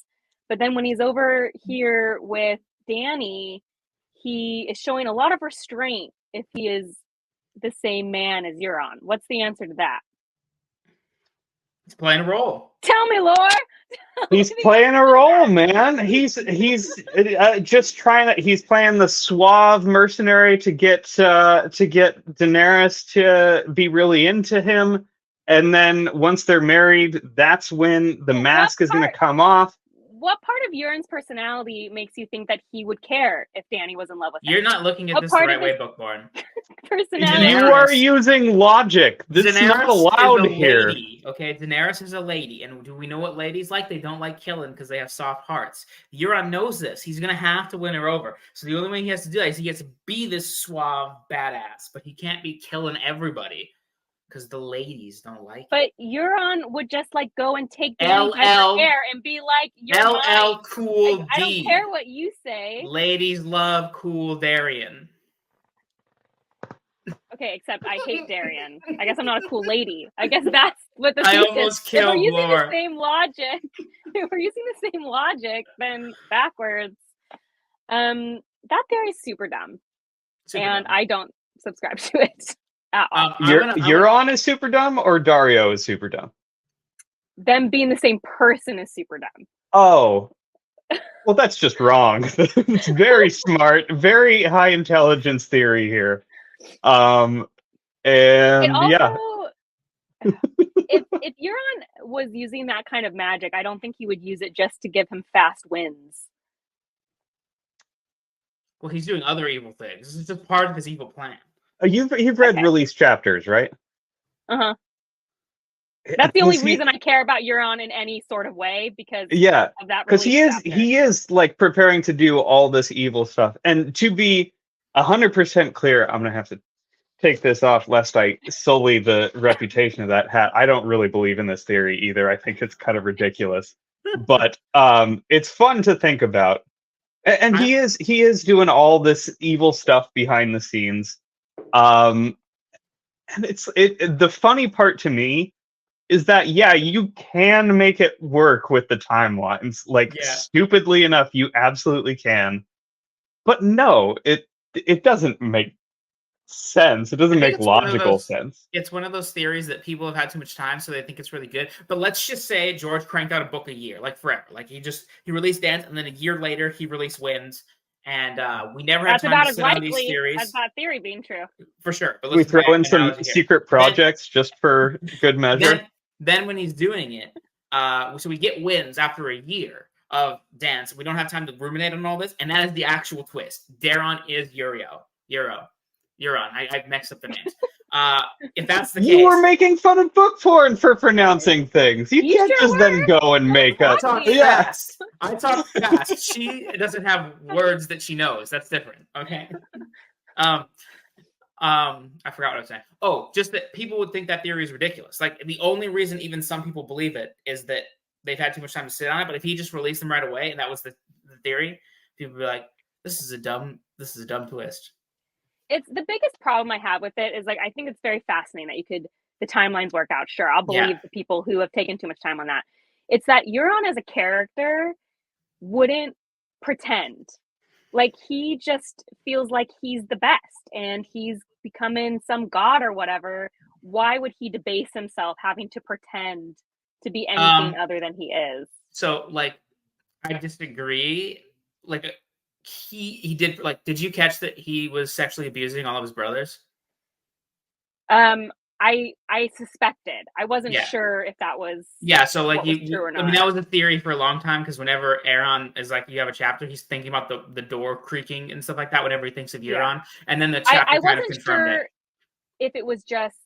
But then when he's over here with Dany, he is showing a lot of restraint if he is the same man as Euron. What's the answer to that? He's playing a role. Tell me, Lore. He's playing a role, man. He's just trying to. He's playing the suave mercenary to get Daenerys to be really into him, and then once they're married, that's when the mask is going to come off. What part of Euron's personality makes you think that he would care if Dany was in love with him? You're not looking at this the right way, Bookborn. Personality. You are using logic. This is not allowed here. Lady, okay, Daenerys is a lady, and do we know what ladies like? They don't like killing because they have soft hearts. Euron knows this. He's gonna have to win her over. So the only way he has to do that is he gets to be this suave badass, but he can't be killing everybody. Because the ladies don't like it. But Euron would just like go and take Dany by her hair and be like, "You're LL Cool D. I don't care what you say." Ladies love Cool Darian. Okay, except I hate Darian. I guess I'm not a cool lady. I guess that's what the I almost killed If we're using Lore. the same logic, if we're using the same logic, then backwards. That theory is super dumb, and I don't subscribe to it. Euron is super dumb, or Daario is super dumb? Them being the same person is super dumb. Oh, well, that's just wrong. It's very smart, very high intelligence theory here. And yeah. If Euron was using that kind of magic, I don't think he would use it just to give him fast wins. Well, he's doing other evil things. This is just part of his evil plan. You've read release chapters, right? Uh-huh. That's the only reason I care about Euron in any sort of way, because of that. Because he is like preparing to do all this evil stuff. And to be 100% clear, I'm gonna have to take this off lest I sully the reputation of that hat. I don't really believe in this theory either. I think it's kind of ridiculous. But it's fun to think about. And he is doing all this evil stuff behind the scenes. And the funny part to me is that you can make it work with the timelines. Stupidly enough, you absolutely can. But no, it doesn't make sense. It doesn't make logical sense. It's one of those theories that people have had too much time, so they think it's really good. But let's just say George cranked out a book a year, like forever. Like he released Dance, and then a year later he released Winds, and we never had time to sit on these theories. That's that theory being true. For sure. But we throw in some secret projects just for good measure. Then when he's doing it, so we get Winds after a year of Dance. We don't have time to ruminate on all this, and that is the actual twist. Daron is Euron. I mixed up the names. If that's the case, you were making fun of book porn for pronouncing things. You can't just then go and make up. I talk fast. She doesn't have words that she knows. That's different. Okay. I forgot what I was saying. Oh, just that people would think that theory is ridiculous. Like the only reason even some people believe it is that they've had too much time to sit on it. But if he just released them right away and that was the theory, people would be like, "This is a dumb twist." It's the biggest problem I have with it is like I think it's very fascinating that the timelines work out. Sure, I'll believe the people who have taken too much time on that. It's that Euron as a character wouldn't pretend. Like he just feels like he's the best and he's becoming some god or whatever. Why would he debase himself having to pretend to be anything other than he is? So like I disagree. Like he did, like, did you catch that he was sexually abusing all of his brothers? I suspected. I wasn't sure if that was so like true or not. I mean, that was a theory for a long time because whenever Euron is like, you have a chapter, he's thinking about the door creaking and stuff like that. Whenever he thinks of Euron, and then the chapter kind of confirmed it. If it was just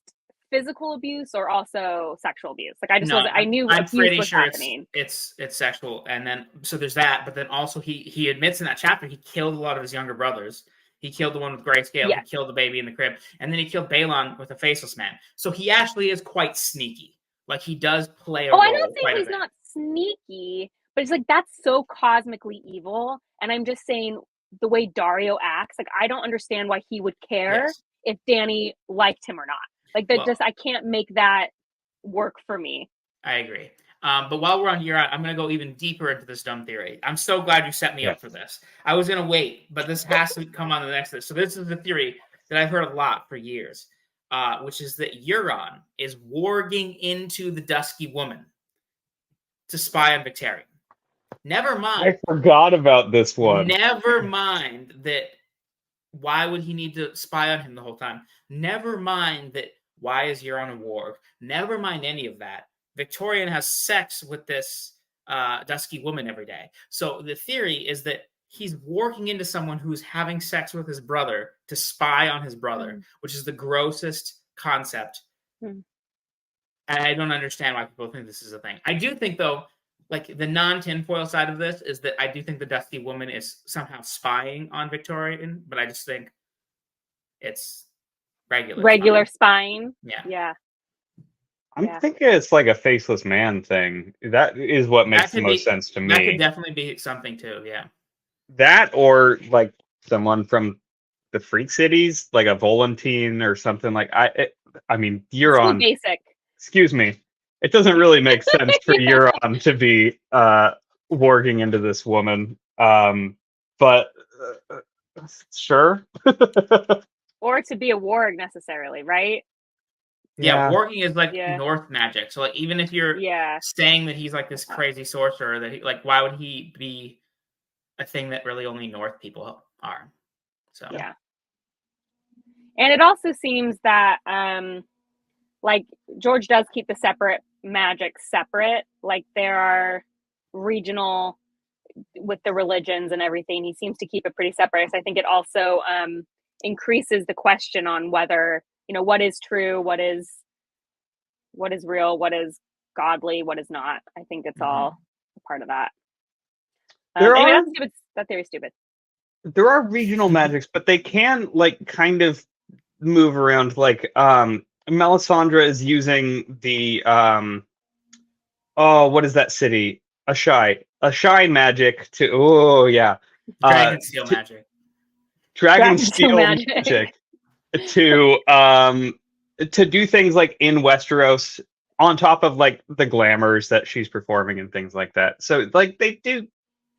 physical abuse or also sexual abuse. Like I just wasn't. I knew I'm abuse pretty was sure happening. It's sexual, and then so there's that. But then also he admits in that chapter he killed a lot of his younger brothers. He killed the one with grayscale. He killed the baby in the crib, and then he killed Balon with a faceless man. So he actually is quite sneaky. Like he does play a role. I'm not saying he's not sneaky, but it's like that's so cosmically evil. And I'm just saying the way Daario acts, like I don't understand why he would care if Dany liked him or not. Like that I can't make that work for me. I agree. But while we're on here, I'm going to go even deeper into this dumb theory. I'm so glad you set me up for this. I was going to wait, but this has to come on the next list. So this is the theory that I've heard a lot for years, which is that Euron is warging into the Dusky Woman to spy on Victarion. Never mind. I forgot about this one. Never mind that. Why would he need to spy on him the whole time? Never mind that. Why is Euron a warg? Never mind any of that. Victarion has sex with this Dusky Woman every day. So the theory is that he's warging into someone who's having sex with his brother to spy on his brother, which is the grossest concept. And I don't understand why people think this is a thing. I do think, though, like the non-tinfoil side of this is that I do think the Dusky Woman is somehow spying on Victarion, but I just think it's regular spying. Yeah. I'm thinking it's like a faceless man thing. That is what makes the most sense to me. That could definitely be something too. Yeah. That or like someone from the Freak Cities, like a Volantine or something like. I mean, Euron. Basic. Excuse me. It doesn't really make sense for Euron to be warging into this woman. But sure. Or to be a warg necessarily, right? Yeah, warging is like North magic. So like even if you're saying that he's like this crazy sorcerer, that why would he be a thing that really only North people are? So yeah. And it also seems that like George does keep the separate magic separate. Like there are regional with the religions and everything. He seems to keep it pretty separate. So I think it also increases the question on whether, what is true, what is real, what is godly, what is not. I think it's all a part of that. That theory's stupid. There are regional magics, but they can like kind of move around. Like Melisandre is using the what is that city? Ashai magic to Dragon steel magic. Dragon steel magic to do things like in Westeros on top of like the glamours that she's performing and things like that. So like they do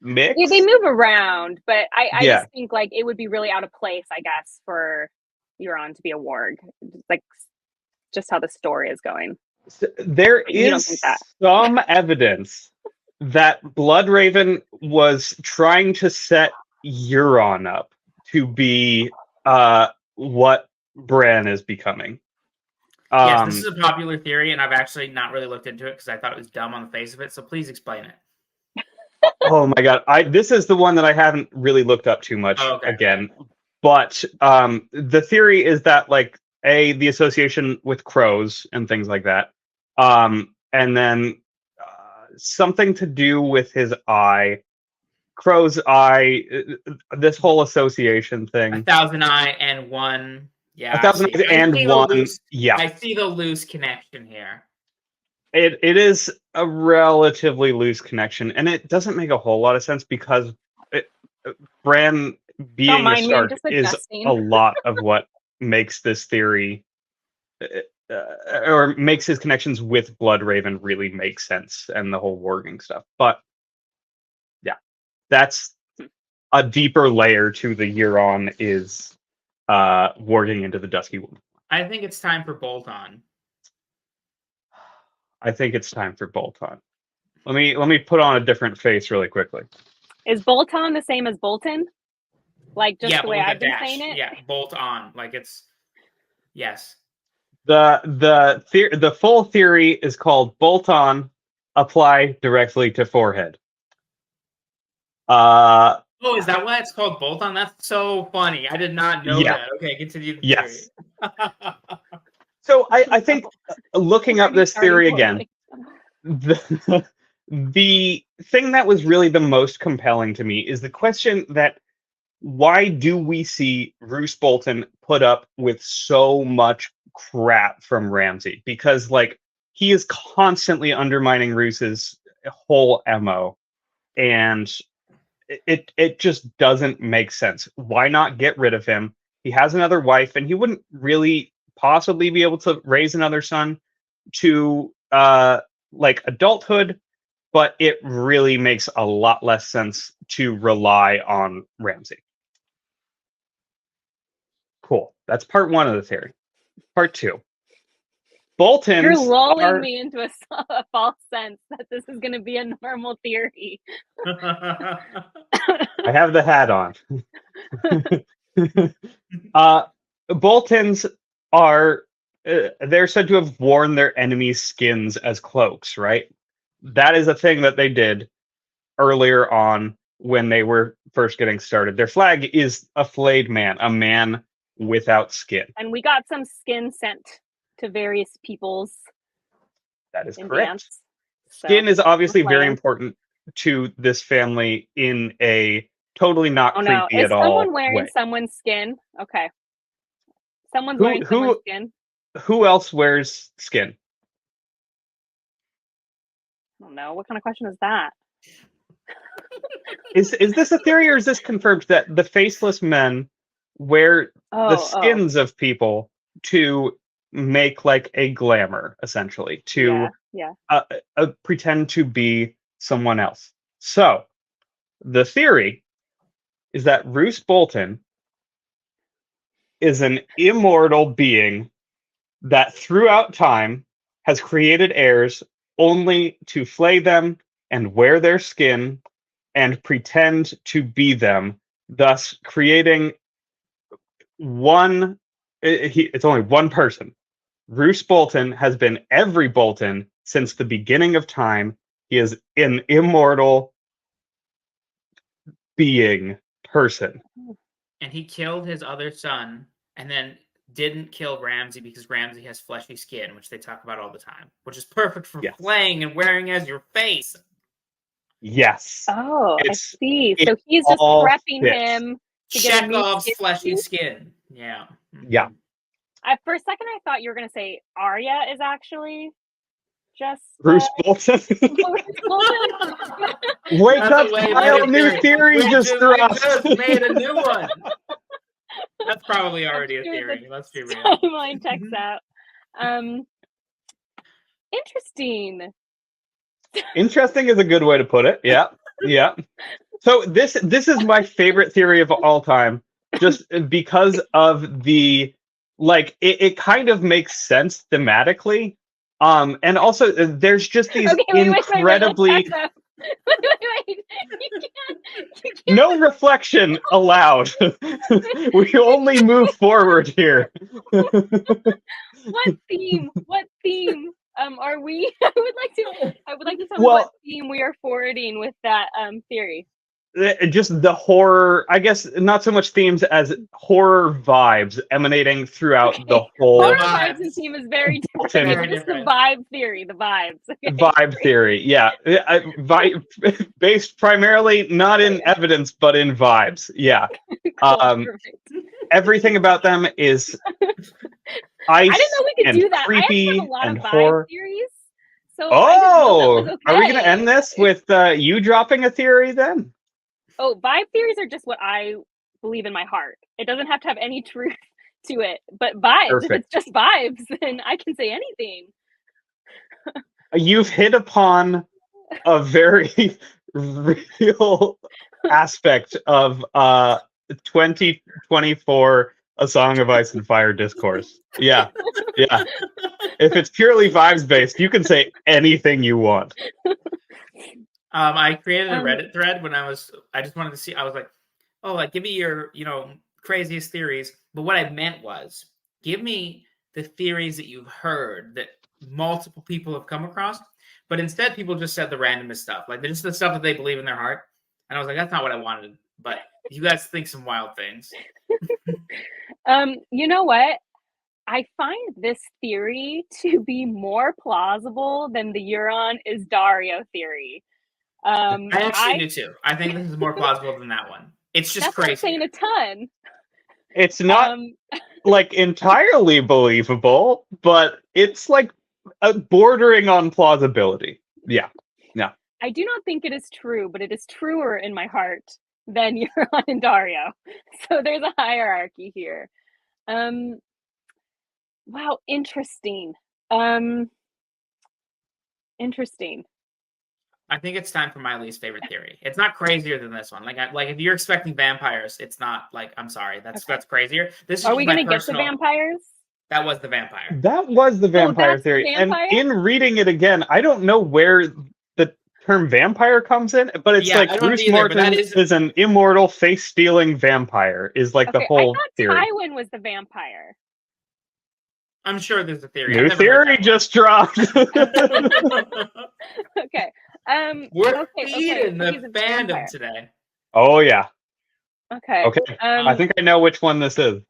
mix. Yeah, they move around, but I just think like it would be really out of place, I guess, for Euron to be a warg. Like, just how the story is going. So there is some evidence that Bloodraven was trying to set Euron up to be what Bran is becoming. Yes, this is a popular theory, and I've actually not really looked into it because I thought it was dumb on the face of it. So please explain it. Oh my god, this is the one that I haven't really looked up too much again. But the theory is that like the association with crows and things like that, and then something to do with his eye, crow's eye, this whole association thing. 1,000 eye and one. Yeah, 1,000 eyes and one. Yeah, I see the loose connection here. It is a relatively loose connection, and it doesn't make a whole lot of sense because Bran being a Stark is a lot of what makes this theory, or makes his connections with Bloodraven really make sense, and the whole warging stuff. But yeah, that's a deeper layer to the Euron is warging into the Dusky Woman. I think it's time for Bolt-On. I think it's time for Bolt-On. Let me put on a different face really quickly. Is Bolt-On the same as Bolton? Like just the way I've been saying it? Yeah, Bolt-On. Like it's yes. The full theory is called Bolt-On, apply directly to forehead. Oh, is that why it's called Bolt-On? That's so funny. I did not know that. Okay, continue the theory. So I think looking up this theory again, the thing that was really the most compelling to me is the question that why do we see Roose Bolton put up with so much crap from Ramsay? Because like he is constantly undermining Roose's whole MO, and it just doesn't make sense. Why not get rid of him? He has another wife, and he wouldn't really possibly be able to raise another son to like adulthood, but it really makes a lot less sense to rely on Ramsay. Cool. That's part one of the theory. Part two. Boltons. You're lulling me into a false sense that this is going to be a normal theory. I have the hat on. Boltons are they're said to have worn their enemies' skins as cloaks, right? That is a thing that they did earlier on when they were first getting started. Their flag is a flayed man, a man without skin. And we got some skin sent to various peoples. That is correct. Skin is obviously very important to this family in a totally not creepy at all. Is someone wearing someone's skin? Okay. Someone's wearing someone's skin. Who else wears skin? I don't know. What kind of question is that? Is this a theory, or is this confirmed that the faceless men wear the skins of people to make like a glamour, essentially, to pretend to be someone else? So the theory is that Roose Bolton is an immortal being that throughout time has created heirs only to flay them and wear their skin and pretend to be them, thus creating it's only one person. Roose Bolton has been every Bolton since the beginning of time. He is an immortal being, person. And he killed his other son and then didn't kill Ramsay because Ramsay has fleshy skin, which they talk about all the time, which is perfect for flaying and wearing as your face. Yes. Oh, I see. So he's just prepping him to get Chekhov's fleshy skin. Yeah. Yeah. For a second, I thought you were going to say Arya is actually just Roose Bolton. Wake up, child! New theory just dropped. Made a new one. That's probably already a theory. Let's be real. Timeline checks out. Interesting. Interesting is a good way to put it. Yeah, yeah. So this is my favorite theory of all time, just because of the like it kind of makes sense thematically. And also there's just these incredibly wait. You can't. No reflection allowed. We only move forward here. What theme? Are we? I would like to tell what theme we are forwarding with that theory. Just the horror, I guess, not so much themes as horror vibes emanating throughout the whole. Horror vibes and theme is very different. Just the vibe theory, the vibes. Okay. Vibe theory, yeah. Based primarily not in evidence, but in vibes. Yeah. Cool, everything about them is ice. I didn't know we could do that. Creepy I have a lot and of horror theories. So okay. Are we going to end this with you dropping a theory then? Oh, vibe theories are just what I believe in my heart. It doesn't have to have any truth to it, but vibes. Perfect. If it's just vibes, then I can say anything. You've hit upon a very real aspect of 2024 A Song of Ice and Fire discourse. Yeah. If it's purely vibes based, you can say anything you want. I created a Reddit thread when I just wanted to see, I was like, oh, like, give me your, craziest theories. But what I meant was, give me the theories that you've heard that multiple people have come across. But instead, people just said the randomest stuff. Like, just the stuff that they believe in their heart. And I was like, that's not what I wanted. But you guys think some wild things. You know what? I find this theory to be more plausible than the Euron is Daario theory. I actually do too. I think this is more plausible than that one. It's just crazy. That's saying a ton. It's not like entirely believable, but it's like bordering on plausibility. Yeah. I do not think it is true, but it is truer in my heart than Euron and Daario. So there's a hierarchy here. Wow, interesting. Interesting. I think it's time for my least favorite theory. It's not crazier than this one. Like if you're expecting vampires, it's not like, I'm sorry, that's crazier. This is Are we going to get the vampires? That was the vampire. That was the vampire theory. Vampire? And in reading it again, I don't know where the term vampire comes in, but it's like Bruce Morton is an immortal face-stealing vampire is like the whole theory. I thought Tywin was the vampire. I'm sure there's a theory. New theory just dropped. Okay. We're feeding the fandom today. Oh yeah. Okay. I think I know which one this is.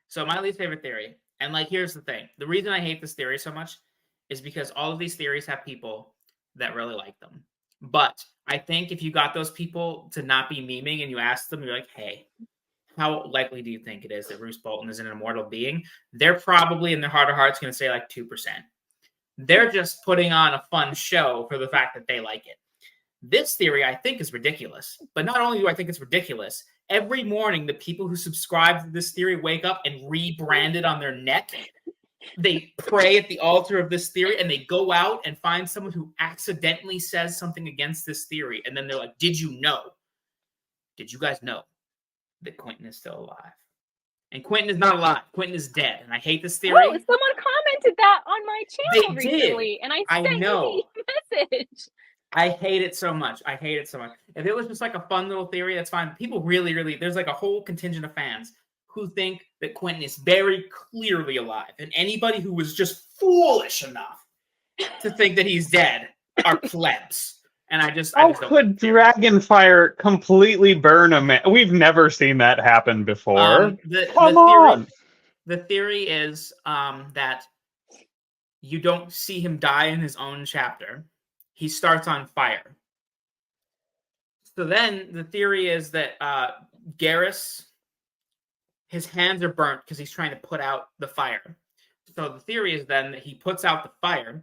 So my least favorite theory, and like here's the thing: the reason I hate this theory so much is because all of these theories have people that really like them. But I think if you got those people to not be memeing and you ask them, you're like, hey, how likely do you think it is that Roose Bolton is an immortal being? They're probably in their heart of hearts going to say like 2%. They're just putting on a fun show for the fact that they like it. This theory, I think, is ridiculous. But not only do I think it's ridiculous, every morning the people who subscribe to this theory wake up and rebrand it on their neck. They pray at the altar of this theory and they go out and find someone who accidentally says something against this theory. And then they're like, did you guys know that Quenten is still alive? And Quenten is not alive. Quenten is dead. And I hate this theory. Oh, someone commented that on my channel recently. And I sent you a message. I hate it so much. If it was just like a fun little theory, that's fine. People really, there's like a whole contingent of fans who think that Quenten is very clearly alive. And anybody who was just foolish enough to think that he's dead are plebs. And I just could Dragonfire completely burn a man? We've never seen that happen before. Come on. The theory is that you don't see him die in his own chapter. He starts on fire. So then the theory is that Garrus, his hands are burnt because he's trying to put out the fire. So the theory is then that he puts out the fire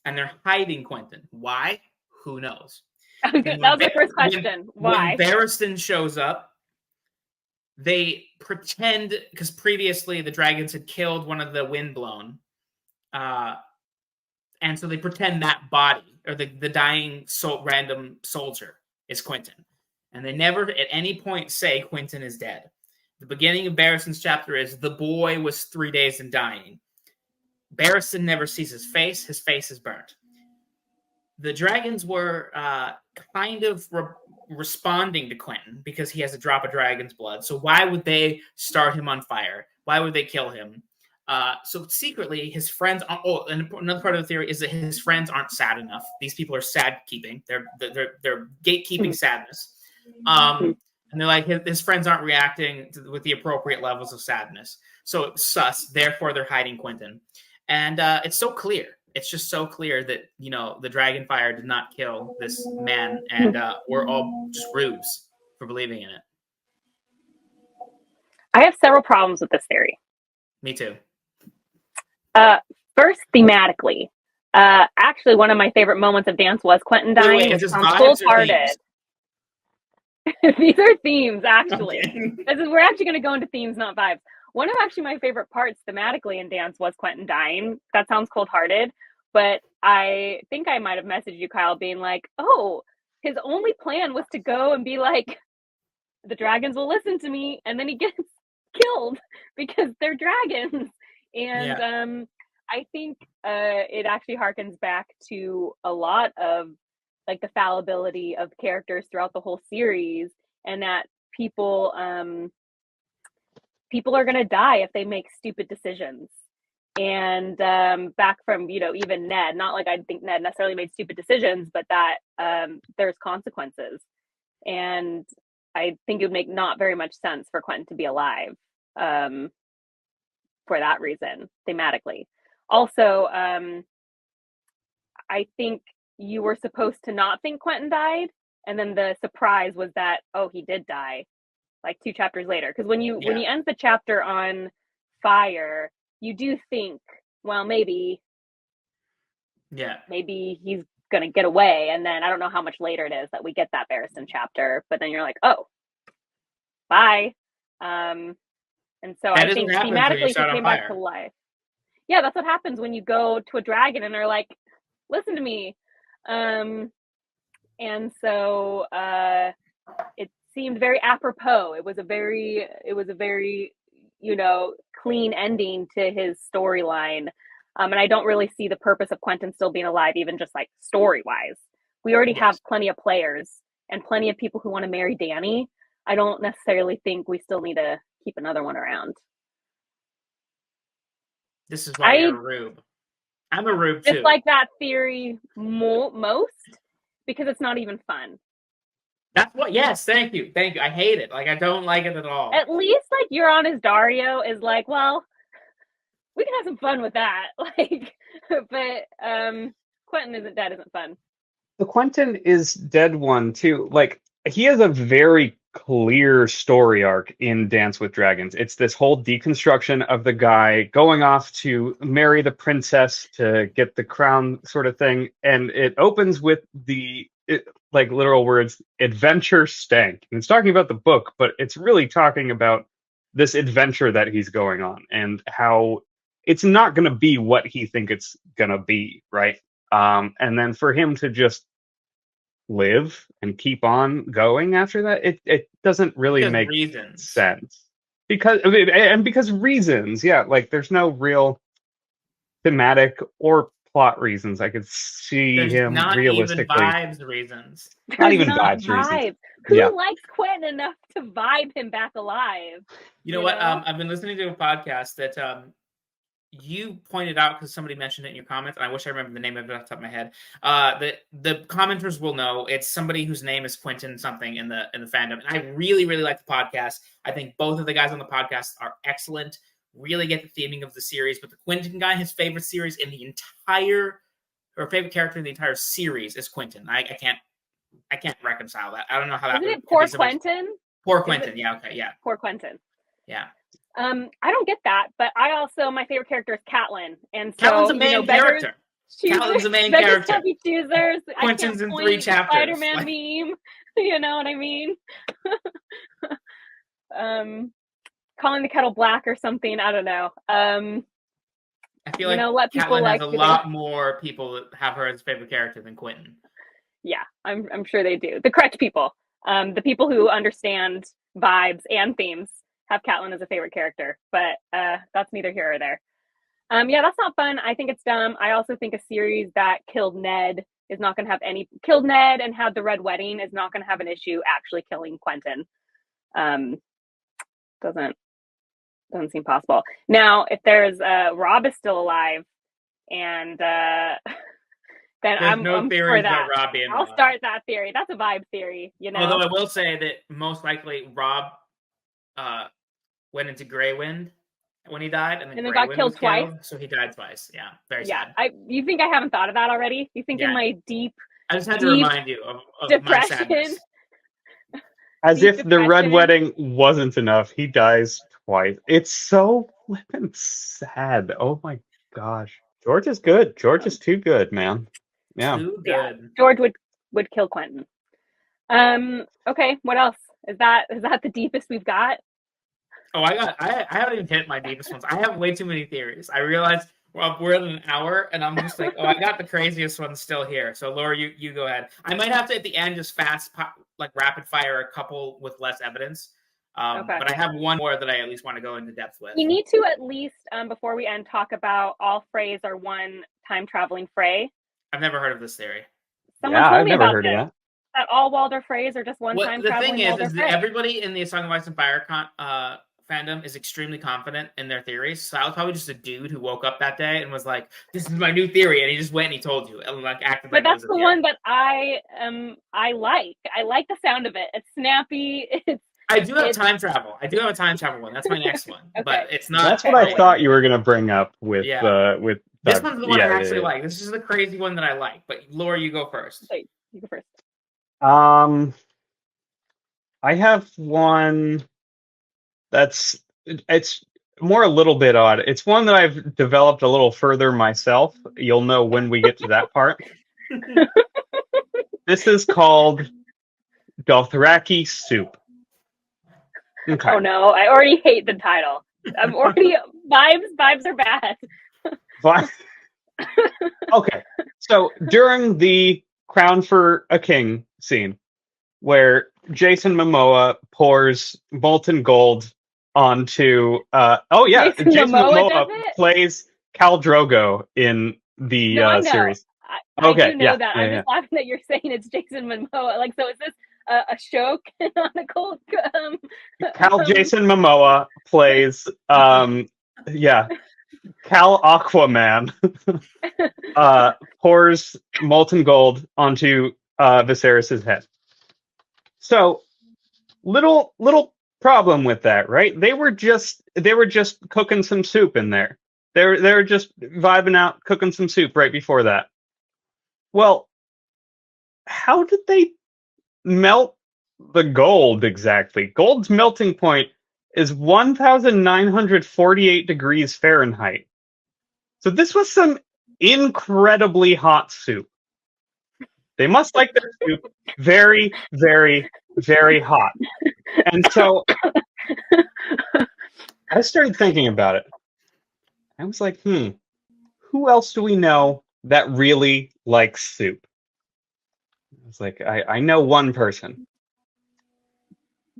and they're hiding Quenten. Why? Who knows? That was the first question. Why? When Barristan shows up, they pretend, because previously the dragons had killed one of the Windblown. And so they pretend that body, or the dying random soldier, is Quenten. And they never at any point say Quenten is dead. The beginning of Barristan's chapter is the boy was 3 days in dying. Barristan never sees his face. His face is burnt. The dragons were kind of responding to Quenten because he has a drop of dragon's blood. So why would they start him on fire? Why would they kill him? So secretly, his friends. And another part of the theory is that his friends aren't sad enough. These people are sad keeping. They're gatekeeping sadness. And they're like, his friends aren't reacting with the appropriate levels of sadness. So it's sus. Therefore, they're hiding Quenten. And it's so clear. It's just so clear that, the Dragonfire did not kill this man. And we're all just rubes for believing in it. I have several problems with this theory. Me too. First, thematically. Actually, one of my favorite moments of Dance was Quenten dying. It sounds cold-hearted. These are themes, actually. Okay. We're actually going to go into themes, not vibes. One of actually my favorite parts thematically in Dance was Quenten dying. That sounds cold-hearted, but I think I might have messaged you, Kyle, being like, oh, his only plan was to go and be like, the dragons will listen to me, and then he gets killed because they're dragons. And I think it actually harkens back to a lot of like the fallibility of characters throughout the whole series, and that people are going to die if they make stupid decisions. And back from, even Ned, not like I think Ned necessarily made stupid decisions, but that there's consequences. And I think it would make not very much sense for Quenten to be alive for that reason, thematically. Also, I think you were supposed to not think Quenten died, and then the surprise was that, oh, he did die, like 2 chapters later. Because when you end the chapter on fire, you do think, well, maybe he's gonna get away. And then I don't know how much later it is that we get that Barristan chapter, but then you're like, oh, bye. And so I think thematically he came back to life. Yeah, that's what happens when you go to a dragon and are like, listen to me. And so it seemed very apropos. It was a very clean ending to his storyline. And I don't really see the purpose of Quenten still being alive, even just like story wise. We already have plenty of players and plenty of people who want to marry Dany. I don't necessarily think we still need to keep another one around. This is why you're a rube. I'm a rube too. Just like that theory most, because it's not even fun. That's what. Yes, thank you. I hate it. Like I don't like it at all. At least like Euron as Daario is like, well, we can have some fun with that. Like, but Quenten isn't dead. Isn't fun. The Quenten is dead one too. Like he has a very clear story arc in Dance with Dragons. It's this whole deconstruction of the guy going off to marry the princess to get the crown sort of thing. And it opens with like literal words, adventure stank. And it's talking about the book, but it's really talking about this adventure that he's going on and how it's not going to be what he thinks it's going to be, right? And then for him to just live and keep on going after that, it doesn't really make sense. Because reasons, like there's no real thematic or plot reasons I could see him realistically. Not even vibes reasons. Not even vibes reasons. Who likes Quenten enough to vibe him back alive? You know what? I've been listening to a podcast that you pointed out because somebody mentioned it in your comments, and I wish I remember the name of it off the top of my head. The commenters will know it's somebody whose name is Quenten something in the fandom, and I really, really like the podcast. I think both of the guys on the podcast are excellent. Really get the theming of the series, but the Quenten guy, his favorite series in the entire, or favorite character in the entire series is Quenten. I can't reconcile that. I don't know how that. Isn't it poor Quenten? Poor Quenten. Yeah. Okay. Yeah. Poor Quenten. Yeah. I don't get that, but my favorite character is Catelyn, and so Catelyn's a main character. Catelyn's a main character. Choosers. Quentin's in 3 chapters. Spider-Man meme. You know what I mean? Calling the kettle black or something. I don't know. I feel like Catelyn has a lot more people that have her as favorite character than Quenten. Yeah, I'm sure they do. The correct people. The people who understand vibes and themes have Catelyn as a favorite character, but that's neither here or there. Yeah, that's not fun. I think it's dumb. I also think a series that killed Ned is not going to have killed Ned and had the Red Wedding is not going to have an issue actually killing Quenten. Doesn't seem possible. Now, if there's Robb is still alive, and then I'm theory for that. Robb being I'll start that theory. That's a vibe theory, you know. Although I will say that most likely Robb went into Grey Wind when he died, and then got killed twice. So he died twice. Yeah, very sad. You think I haven't thought of that already? You think in my deep? I just had to remind you of depression. My sadness. As if the Red Wedding wasn't enough, he dies twice. It's so flippin' sad. Oh my gosh. George is good. George is too good, man. Yeah. Too good. Yeah. George would kill Quenten. Okay, what else? Is that the deepest we've got? Oh, I haven't even hit my deepest ones. I have way too many theories. I realized we're at an hour, and I'm just like, I got the craziest ones still here. So, Laura, you go ahead. I might have to, at the end, just rapid fire a couple with less evidence. Okay. But I have one more that I at least want to go into depth with. We need to at least, before we end, talk about all Freys are one time-traveling Frey. I've never heard of this theory. Someone told me about this. That all Walder Freys are just one time traveling. The thing is that everybody in the Song of Ice and Fire fandom is extremely confident in their theories. So I was probably just a dude who woke up that day and was like, "This is my new theory," and he just went and he told you, and acted. But that's the one that I like. I like the sound of it. It's snappy. I do have time travel. I do have a time travel one. That's my next one. Okay. But it's not. That's what I thought you were going to bring up with with. This one's the one I actually like. This is the crazy one that I like. But Laura, you go first. Wait, you go first. I have one it's more a little bit odd. It's one that I've developed a little further myself. You'll know when we get to that part. This is called Dothraki soup. Okay. Oh no, I already hate the title. I'm already vibes are bad. Okay. So during the Crown for a King scene, where Jason Momoa pours molten gold onto Jason Momoa plays Khal Drogo in the series. I do know that. I'm just laughing that you're saying it's Jason Momoa. Like, so is this a show canonical? Jason Momoa plays Khal Aquaman pours molten gold onto Viserys' head. So little problem with that, right? They were just cooking some soup in there. They were just vibing out, cooking some soup right before that. Well, how did they melt the gold exactly? Gold's melting point is 1,948 degrees Fahrenheit. So this was some incredibly hot soup. They must like their soup very, very, very hot. And so I started thinking about it. I was like, who else do we know that really likes soup? I was like, I know one person.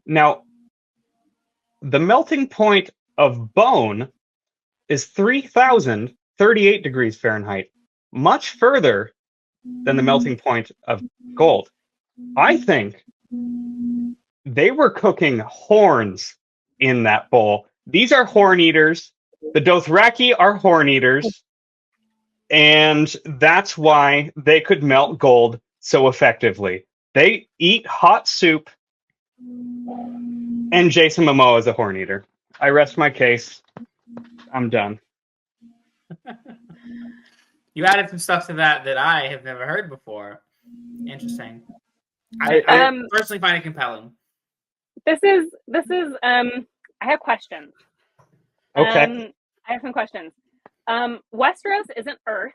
Now, the melting point of bone is 3,038 degrees Fahrenheit, much further than the melting point of gold. I think they were cooking horns in that bowl. These are horn eaters. The Dothraki are horn eaters. And that's why they could melt gold so effectively. They eat hot soup, and Jason Momoa is a horn eater. I rest my case. I'm done. You added some stuff to that I have never heard before. Interesting. I personally find it compelling. This is I have questions. Okay. I have some questions. Westeros isn't Earth,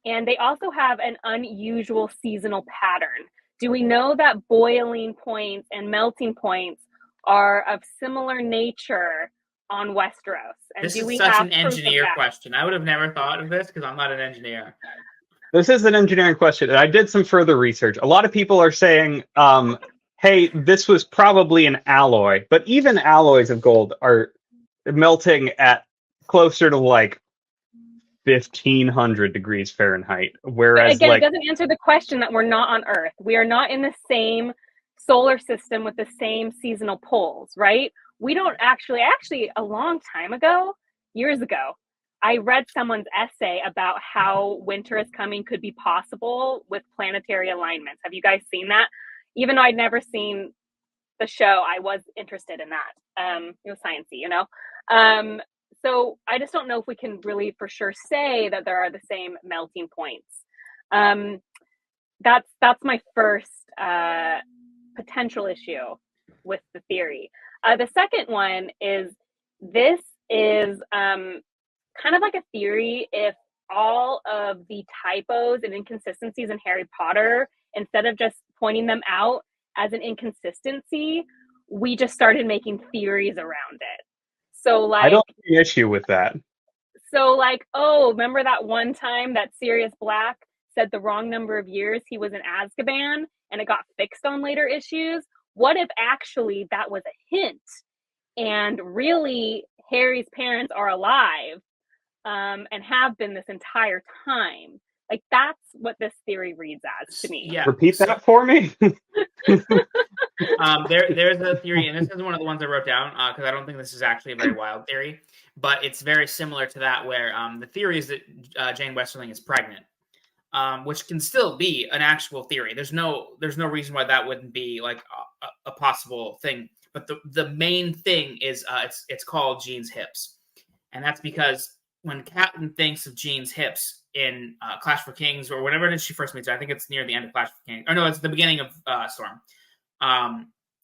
and they also have an unusual seasonal pattern. Do we know that boiling points and melting points are of similar nature on Westeros? And this is such an engineer question. I would have never thought of this because I'm not an engineer. This is an engineering question, and I did some further research. A lot of people are saying hey, this was probably an alloy, but even alloys of gold are melting at closer to like 1,500 degrees Fahrenheit. Whereas, again, it doesn't answer the question that we're not on Earth. We are not in the same solar system with the same seasonal poles, right? We don't actually, a long time ago, years ago, I read someone's essay about how winter is coming could be possible with planetary alignments. Have you guys seen that? Even though I'd never seen the show, I was interested in that. It was sciencey, So I just don't know if we can really for sure say that there are the same melting points. That's my first potential issue with the theory. The second one is this is kind of like a theory if all of the typos and inconsistencies in Harry Potter, instead of just pointing them out as an inconsistency, we just started making theories around it. So like, I don't see an issue with that. So like, oh, remember that one time that Sirius Black said the wrong number of years he was in Azkaban and it got fixed on later issues? What if actually that was a hint and really Harry's parents are alive and have been this entire time? Like, that's what this theory reads as to me. Yeah. Repeat that for me. There's a theory, and this is one of the ones I wrote down because I don't think this is actually a very wild theory, but it's very similar to that where the theory is that Jane Westerling is pregnant, which can still be an actual theory. There's no reason why that wouldn't be like a possible thing. But the main thing is it's called Jean's hips, and that's because when Captain thinks of Jean's hips in Clash for Kings or whenever it is she first meets her, I think it's near the end of Clash for Kings. Or no, it's the beginning of Storm.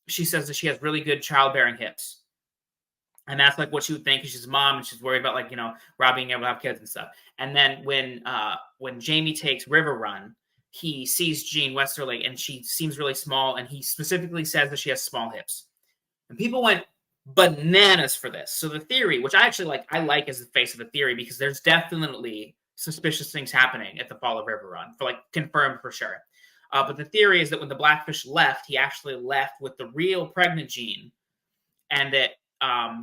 She says that she has really good childbearing hips. And that's like what she would think because she's a mom and she's worried about like, Rob being able to have kids and stuff. And then when Jaime takes River Run, he sees Jean Westerling and she seems really small. And he specifically says that she has small hips. And people went bananas for this. So the theory, which I actually like, as the face of the theory because there's definitely suspicious things happening at the fall of River Run, for like confirmed for sure. But the theory is that when the Blackfish left, he actually left with the real pregnant Jean, and that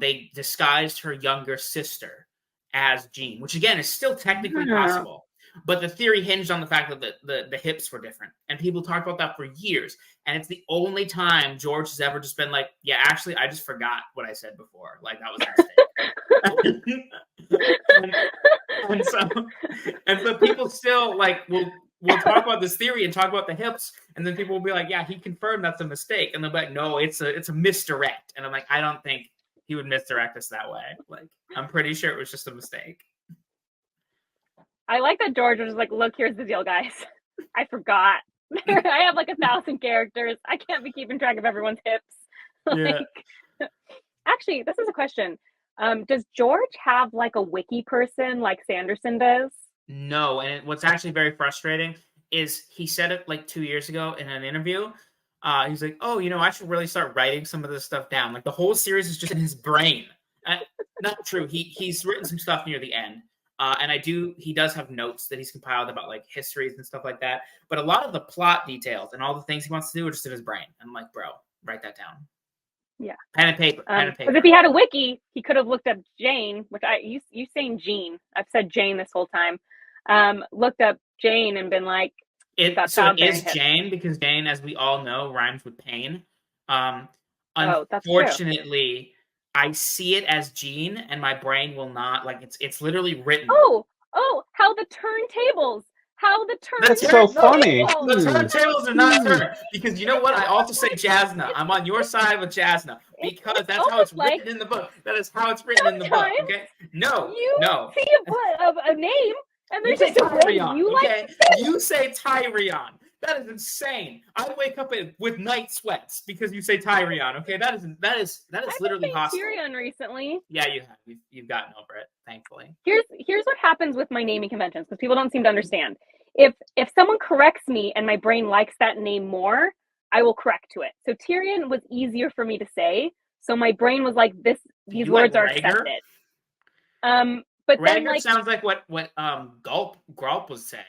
they disguised her younger sister as Jean, which again is still technically possible. But the theory hinged on the fact that the hips were different, and people talked about that for years. And it's the only time George has ever just been like, "Yeah, actually, I just forgot what I said before. Like that was a mistake." and so people still like we'll talk about this theory and talk about the hips, and then people will be like, "Yeah, he confirmed that's a mistake," and they'll be like, "No, it's a misdirect." And I'm like, I don't think he would misdirect us that way. Like, I'm pretty sure it was just a mistake. I like that George was like, "Look, here's the deal, guys. I forgot. I have like 1,000 characters. I can't be keeping track of everyone's hips." Actually, this is a question. Does George have like a wiki person like Sanderson does? No, and what's actually very frustrating is he said it like 2 years ago in an interview. He's like, "Oh, I should really start writing some of this stuff down. Like the whole series is just in his brain." Not true. He's written some stuff near the end. And he does have notes that he's compiled about like histories and stuff like that. But a lot of the plot details and all the things he wants to do are just in his brain. I'm like, bro, write that down. Yeah. Pen and paper. Because if he had a wiki, he could have looked up Jeyne, which you saying Jean. I've said Jeyne this whole time. Looked up Jeyne and been like, it is Jeyne because Jeyne, as we all know, rhymes with pain. Unfortunately, I see it as Jean, and my brain will not it's literally written. Oh, how the turntables! That's so funny. The turntables are not turned because you know what? I also say Jasna. I'm on your side with Jasna because that's how it's written in the book. That is how it's written in the book. Okay? No. See a name, and there's just a name you like. You say Tyrion. That is insane. I wake up with night sweats because you say Tyrion. Okay, that is literally hostile. Tyrion recently. Yeah, you have. You've gotten over it, thankfully. Here's what happens with my naming conventions because people don't seem to understand. If someone corrects me and my brain likes that name more, I will correct to it. So Tyrion was easier for me to say. So my brain was like, these words are accepted. But Rhaegar then sounds like what Gulp was saying.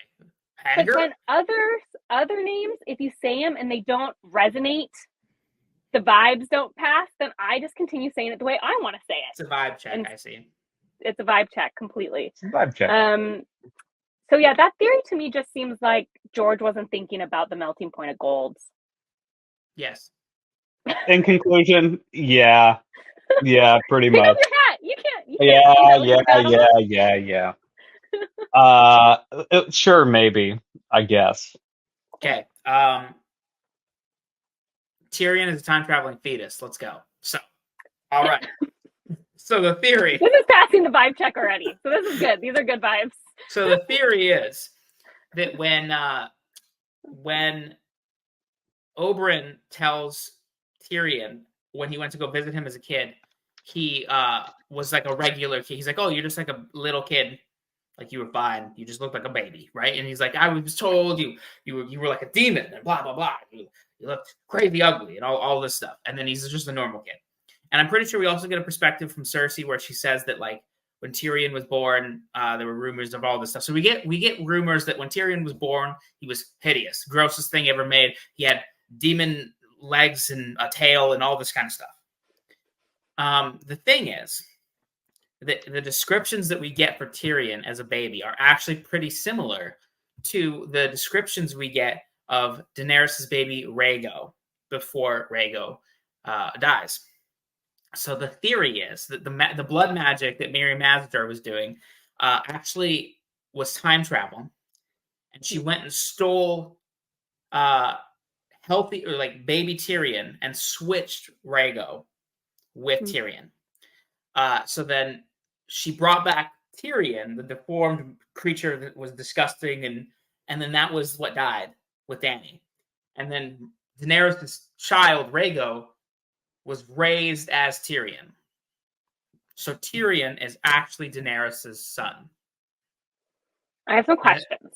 Hager? But then other names, if you say them and they don't resonate the vibes don't pass, then I just continue saying it the way I want to say it. It's a vibe check, and I see. It's a vibe check completely. It's a vibe check. So yeah, that theory to me just seems like George wasn't thinking about the melting point of golds. Yes. In conclusion, yeah, pretty much. Pick up your hat. You can't. Yeah. Sure, maybe. I guess. Okay. Tyrion is a time traveling fetus. Let's go. So, all right. So the theory. This is passing the vibe check already. So this is good. These are good vibes. So the theory is that when Oberyn tells Tyrion when he went to go visit him as a kid, he was like a regular kid. He's like, "Oh, you're just like a little kid. Like you were fine. You just looked like a baby, right?" And he's like, "I was told you were like a demon and blah blah blah. You looked crazy ugly and all this stuff." And then he's just a normal kid. And I'm pretty sure we also get a perspective from Cersei where she says that like when Tyrion was born, there were rumors of all this stuff. So we get rumors that when Tyrion was born, he was hideous, grossest thing ever made. He had demon legs and a tail and all this kind of stuff. The thing is, the descriptions that we get for Tyrion as a baby are actually pretty similar to the descriptions we get of Daenerys' baby Rhaego before Rhaego dies. So the theory is that the blood magic that Mary Master was doing actually was time travel, and she went and stole healthy or like baby Tyrion and switched Rhaego with Tyrion. So then she brought back Tyrion, the deformed creature that was disgusting, and then that was what died with Dany. And then Daenerys' child Rhaego was raised as Tyrion. So Tyrion is actually Daenerys' son. I have some questions.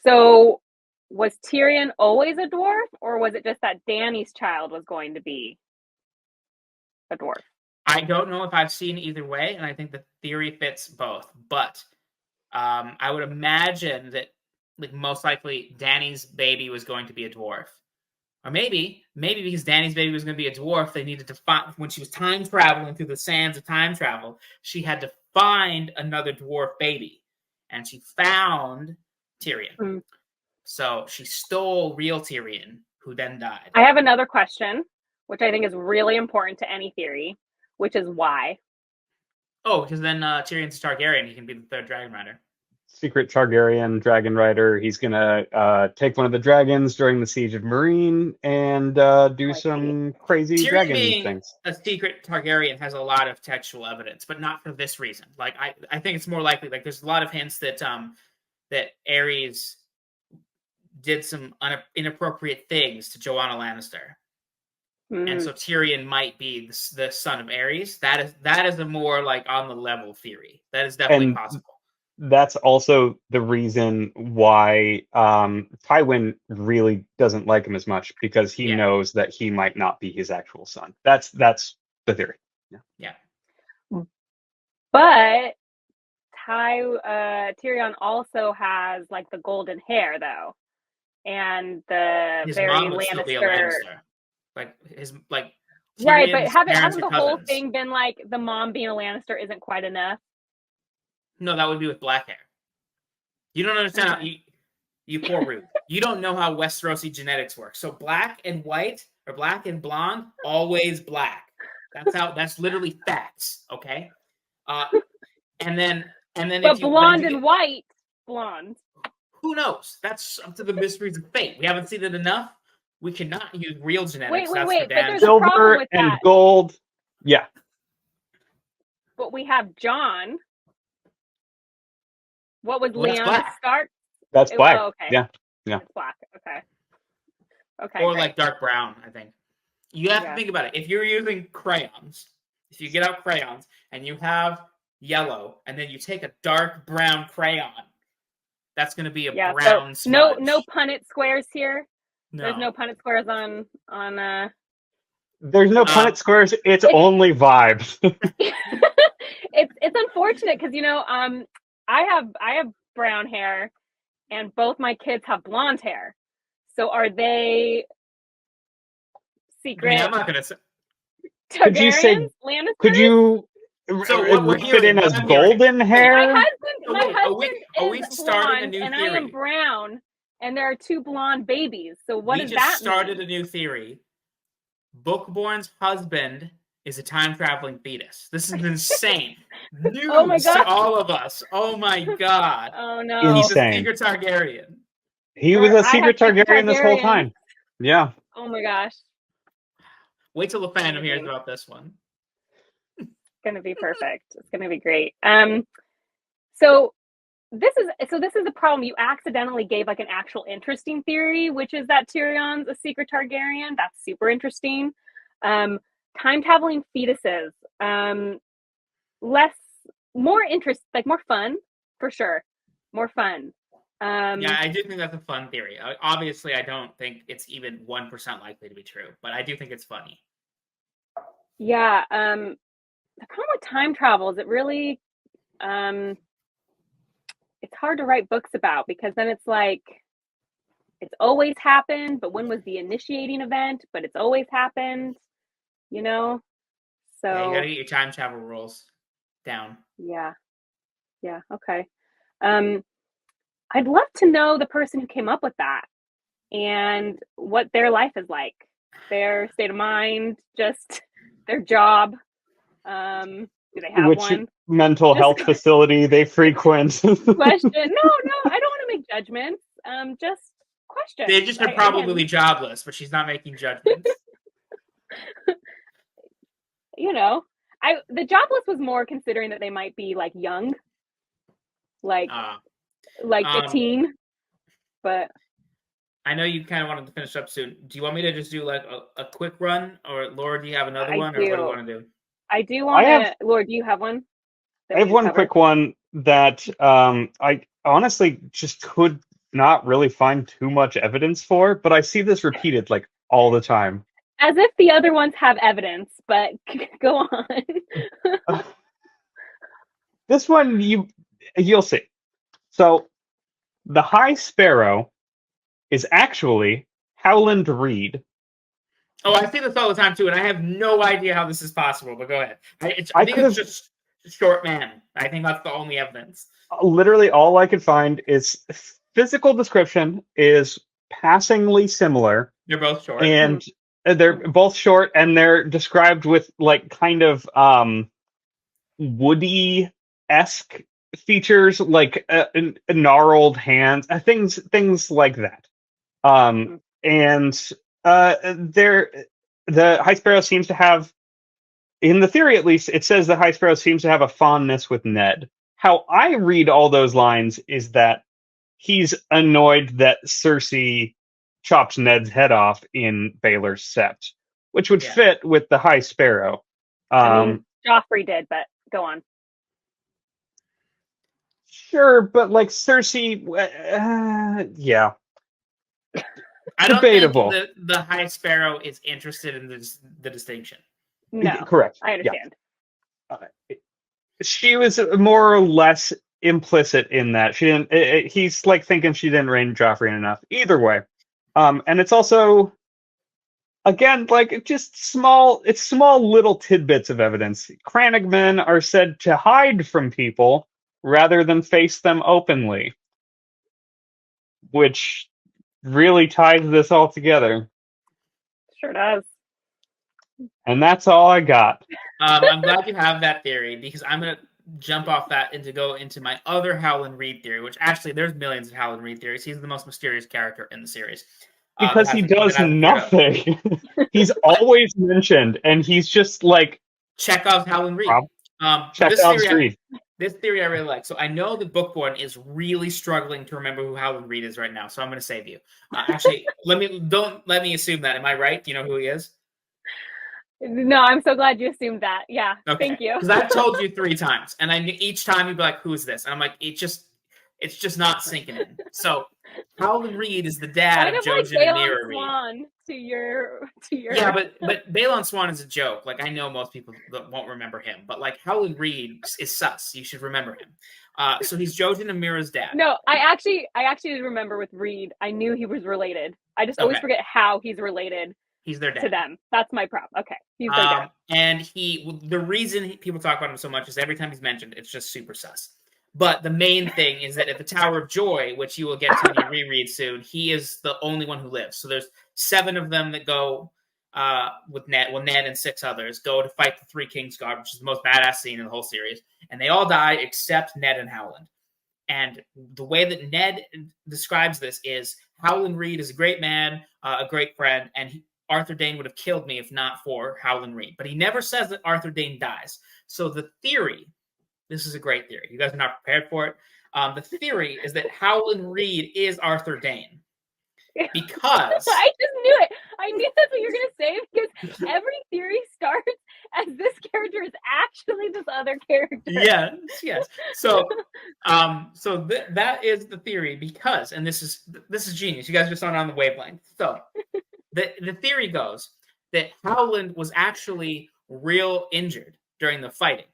So was Tyrion always a dwarf, or was it just that Dany's child was going to be a dwarf? I don't know if I've seen either way, and I think the theory fits both. But I would imagine that like most likely Dany's baby was going to be a dwarf. Or maybe because Dany's baby was going to be a dwarf, they needed to find, when she was time traveling through the sands of time travel, she had to find another dwarf baby. And she found Tyrion. So she stole real Tyrion, who then died. I have another question, which I think is really important to any theory, which is why? Oh, because then Tyrion's a Targaryen, he can be the third dragon rider. Secret Targaryen dragon rider. He's gonna take one of the dragons during the siege of Meereen and do some crazy Tyrion dragon being things. A secret Targaryen has a lot of textual evidence, but not for this reason. Like I think it's more likely like there's a lot of hints that that Aerys did some inappropriate things to Joanna Lannister. And so Tyrion might be the son of Aerys. That is a more like on the level theory. That is definitely possible. That's also the reason why Tywin really doesn't like him as much, because he knows that he might not be his actual son. That's the theory. Yeah. But Tyrion also has like the golden hair though, and the his very mom would still be a Lannister. Like his like Tyrion's right, but hasn't the whole cousins. thing been like the mom being a Lannister isn't quite enough? No, that would be with black hair. You don't understand how you poor Ruth. You don't know how Westerosi genetics work. So black and white or black and blonde, always black. That's literally facts. Okay. And then but blonde and white, blonde. Who knows? That's up to the mysteries of fate. We haven't seen it enough. We cannot use real genetics. Wait. But there's silver a problem with and that. gold. Yeah. But we have Jon. What was Lyanna Stark? That's black. Oh, okay. Yeah. It's black. Okay. Or like dark brown, I think. You have to think about it. If you're using crayons, if you get out crayons and you have yellow and then you take a dark brown crayon, that's going to be a brown smudge. No Punnett squares here. No. There's no Punnett squares on There's no Punnett squares. It's only vibes. It's unfortunate because I have brown hair, and both my kids have blonde hair. So are they secret. I'm not gonna say. Could you say? Lannisters? Could you So what fit in as golden hair? My husband are we is starting a blonde, new and theory? I am brown, and there are 2 blonde babies. So what does that mean? We just started a new theory. Bookborn's husband is a time-traveling fetus. This is insane. News to all of us. Oh my god. Oh no. Insane. He's a secret Targaryen. He was a secret Targaryen this whole time. Yeah. Oh my gosh. Wait till the fandom hears about this one. It's gonna be perfect. It's gonna be great. So this is the problem. You accidentally gave like an actual interesting theory, which is that Tyrion's a secret Targaryen. That's super interesting. Time traveling fetuses. More interest, like more fun for sure. More fun. Yeah, I do think that's a fun theory. Obviously, I don't think it's even 1% likely to be true, but I do think it's funny. Yeah. The problem with time travel is it really, it's hard to write books about, because then it's like, it's always happened, but when was the initiating event? But it's always happened, you know? So yeah, you gotta get your time travel rules down. Yeah. Okay. I'd love to know the person who came up with that and what their life is like, their state of mind, just their job. Do they have one? Mental health facility they frequent? Question. No, I don't want to make judgments. Just questions. They just are probably jobless, but she's not making judgments. You know, the jobless was more considering that they might be like young, like a teen. But I know you kind of wanted to finish up soon. Do you want me to just do like a quick run, or Laura, do you have another one, or what do you want to do? I do want to. Laura, do you have one? I have one quick one that I honestly just could not really find too much evidence for, but I see this repeated like all the time. As if the other ones have evidence, but go on. This one you'll see. So the High Sparrow is actually Howland Reed. Oh, I see this all the time too, and I have no idea how this is possible, but go ahead. I think it's just short man. I think that's the only evidence. Literally all I could find is physical description is passingly similar. They're both short. And they're both short, and they're described with like kind of Woody-esque features, like gnarled hands, things like that. And the High Sparrow seems to have, in the theory at least, it says the High Sparrow seems to have a fondness with Ned. How I read all those lines is that he's annoyed that Cersei chopped Ned's head off in Baelor's Sept, which would fit with the High Sparrow. I mean, Joffrey did, but go on. Sure, but like Cersei, yeah. I don't Debatable. think the High Sparrow is interested in the distinction. No, correct. I understand. Yeah. She was more or less implicit in that she didn't. He's like thinking she didn't reign Joffrey enough. Either way, and it's also, again, like just small little tidbits of evidence. Crannogmen are said to hide from people rather than face them openly, which really ties this all together. Sure does. And that's all I got. I'm glad you have that theory, because I'm going to jump off that and to go into my other Howland Reed theory, which actually there's millions of Howland Reed theories. He's the most mysterious character in the series. Because he does nothing. He's always mentioned, and he's just like Chekhov's Howland Reed. Chekhov's Reed. This theory I really like. So I know that Bookborn is really struggling to remember who Howland Reed is right now, so I'm going to save you. Actually, don't let me assume that. Am I right? Do you know who he is? No, I'm so glad you assumed that. Yeah, okay. Thank you. Because I've told you 3 times, and each time you'd be like, "Who's this?" And I'm like, "It's just not sinking in." So Howland Reed is the dad of Jojen and Mira Reed. To your yeah, but Balon Swan is a joke. Like, I know most people won't remember him, but like Howland Reed is sus. You should remember him. So he's Jojen and Mira's dad. No, I actually did remember with Reed. I knew he was related. I just always forget how he's related. He's their dad. To them. That's my prop. Okay. He's their dad. And the reason people talk about him so much is every time he's mentioned, it's just super sus. But the main thing is that at the Tower of Joy, which you will get to when you reread soon, he is the only one who lives. So there's 7 of them that go with Ned. Well, Ned and 6 others go to fight the Three Kings Guard, which is the most badass scene in the whole series. And they all die except Ned and Howland. And the way that Ned describes this is Howland Reed is a great man, a great friend, and Arthur Dayne would have killed me if not for Howland Reed. But he never says that Arthur Dayne dies. So the theory, this is a great theory. You guys are not prepared for it. The theory is that Howland Reed is Arthur Dayne. Because... I just knew it. I knew that's what you were going to say because every theory starts as this character is actually this other character. Yes. So, that is the theory because, and this is genius. You guys just aren't on the wavelength. So, the theory goes that Howland was actually real injured during the fighting,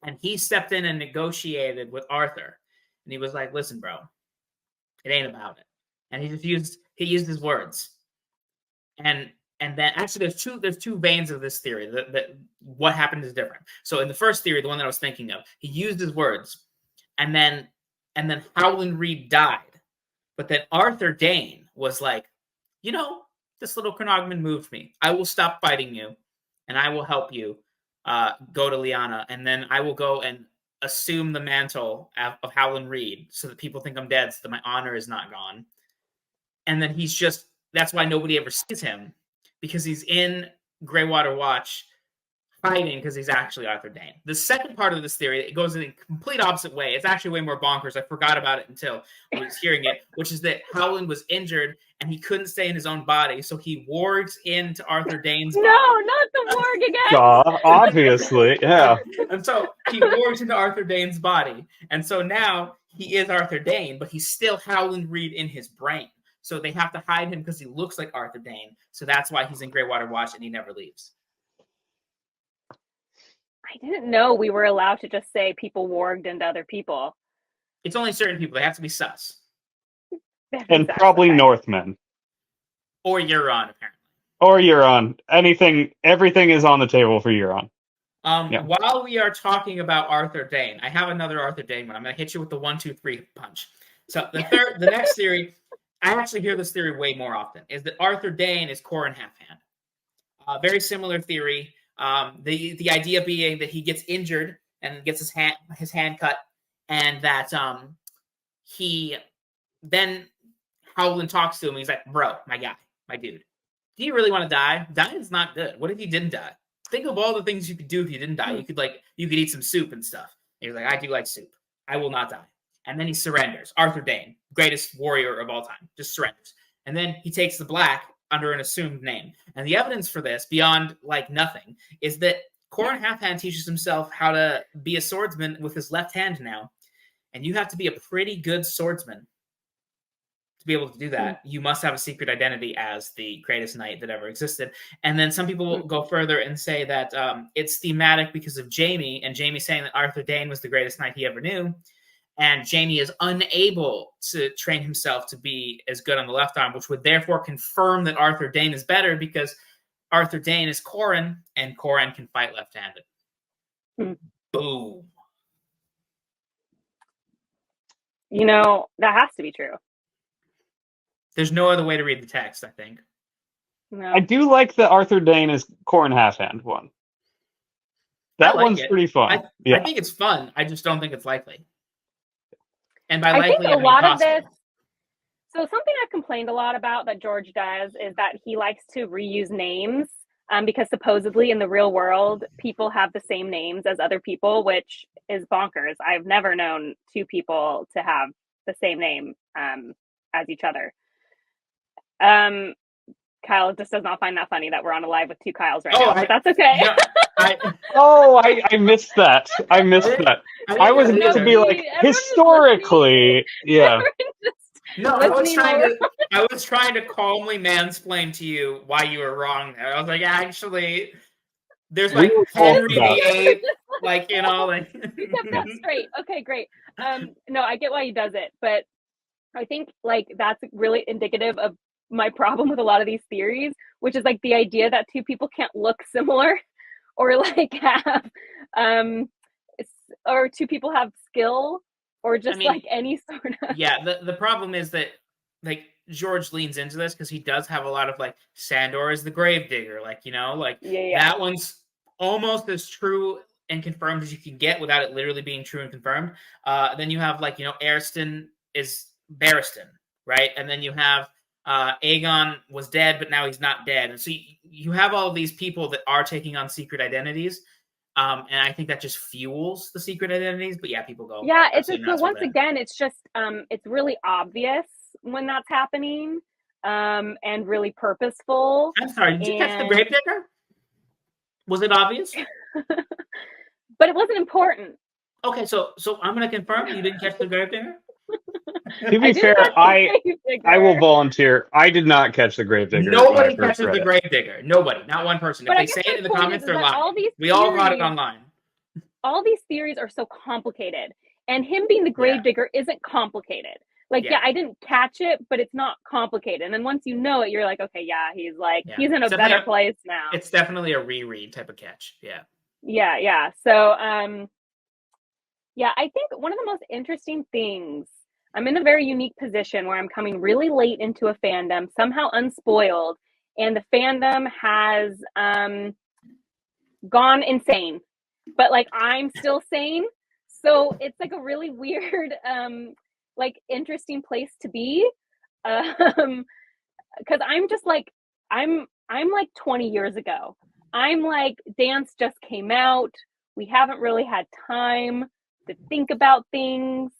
and he stepped in and negotiated with Arthur, and he was like, "Listen, bro, it ain't about it." And he used his words, and then actually there's two veins of this theory that what happened is different. So in the first theory, the one that I was thinking of, he used his words, and then Howland Reed died, but then Arthur Dayne was like, this little Cronogman moved me. I will stop fighting you, and I will help you go to Lyanna, and then I will go and assume the mantle of Howland Reed so that people think I'm dead, so that my honor is not gone. And then that's why nobody ever sees him, because he's in Greywater Watch hiding because he's actually Arthur Dayne. The second part of this theory, it goes in a complete opposite way. It's actually way more bonkers. I forgot about it until I was hearing it, which is that Howland was injured and he couldn't stay in his own body, so he wargs into Arthur Dayne's body. No, not the warg again. Obviously, yeah. And so he wargs into Arthur Dayne's body. And so now he is Arthur Dayne, but he's still Howland Reed in his brain. So they have to hide him because he looks like Arthur Dayne. So that's why he's in Greywater Watch and he never leaves. I didn't know we were allowed to just say people warged into other people. It's only certain people. They have to be sus. And probably Northmen. Or Euron, apparently. Or Euron. Everything is on the table for Euron. While we are talking about Arthur Dayne, I have another Arthur Dayne one. I'm going to hit you with the 1, 2, 3 punch. So the next theory... I actually hear this theory way more often, is that Arthur Dayne is Qhorin Halfhand. Very similar theory. The idea being that he gets injured and gets his hand cut, and that then Howland talks to him. And he's like, "Bro, my guy, my dude, do you really want to die? Dying's not good. What if you didn't die? Think of all the things you could do if you didn't die. You could eat some soup and stuff." And he's like, "I do like soup. I will not die." And then he surrenders. Arthur Dayne, greatest warrior of all time, just surrenders. And then he takes the black under an assumed name. And the evidence for this, beyond nothing, is that Qhorin Halfhand teaches himself how to be a swordsman with his left hand now. And you have to be a pretty good swordsman to be able to do that. You must have a secret identity as the greatest knight that ever existed. And then some people will go further and say that it's thematic because of Jaime, and Jaime saying that Arthur Dayne was the greatest knight he ever knew. And Jaime is unable to train himself to be as good on the left arm, which would therefore confirm that Arthur Dayne is better because Arthur Dayne is Qhorin, and Qhorin can fight left-handed. Boom. That has to be true. There's no other way to read the text, I think. No. I do like the Arthur Dayne is Qhorin Halfhand one. That one's pretty fun. I think it's fun. I just don't think it's likely. And by I likely, think a lot of this. So something I've complained a lot about that George does is that he likes to reuse names because supposedly in the real world, people have the same names as other people, which is bonkers. I've never known 2 people to have the same name as each other. Kyle just does not find that funny that we're on a live with 2 Kyles right now, but that's okay. I missed that. I was about to be like, historically, yeah. No, I was trying to calmly mansplain to you why you were wrong there. I was like, actually, there's Henry VIII, That's straight. Okay, great. No, I get why he does it, but I think that's really indicative of my problem with a lot of these theories, which is like the idea that two people can't look similar or like have or two people have skill or just like any sort of the problem is that like George leans into this because he does have a lot of like Sandor is the gravedigger, like that one's almost as true and confirmed as you can get without it literally being true and confirmed. Then you have like Ariston is Barristan, right? And then you have Aegon was dead, but now he's not dead. And so you have all of these people that are taking on secret identities. And I think that just fuels the secret identities. But yeah, people go. Yeah, it's just, once again, it's just it's really obvious when that's happening, and really purposeful. I'm sorry, did you catch the gravedigger? Was it obvious? But it wasn't important. Okay, so I'm gonna confirm you didn't catch the gravedigger. To be fair, I will volunteer. I did not catch the gravedigger. Nobody catches the gravedigger. Nobody, not one person. If they say it in the comments, they're lying. We all got it online. All these theories are so complicated, and him being the gravedigger isn't complicated. Like, I didn't catch it, but it's not complicated. And then once you know it, you're like, okay, he's he's in a better place now. It's definitely a reread type of catch. Yeah. Yeah. So, I think one of the most interesting things, I'm in a very unique position where I'm coming really late into a fandom, somehow unspoiled, and the fandom has gone insane. But like I'm still sane. So it's like a really weird interesting place to be. Cuz I'm just like I'm like 20 years ago. I'm like Dance just came out. We haven't really had time to think about things.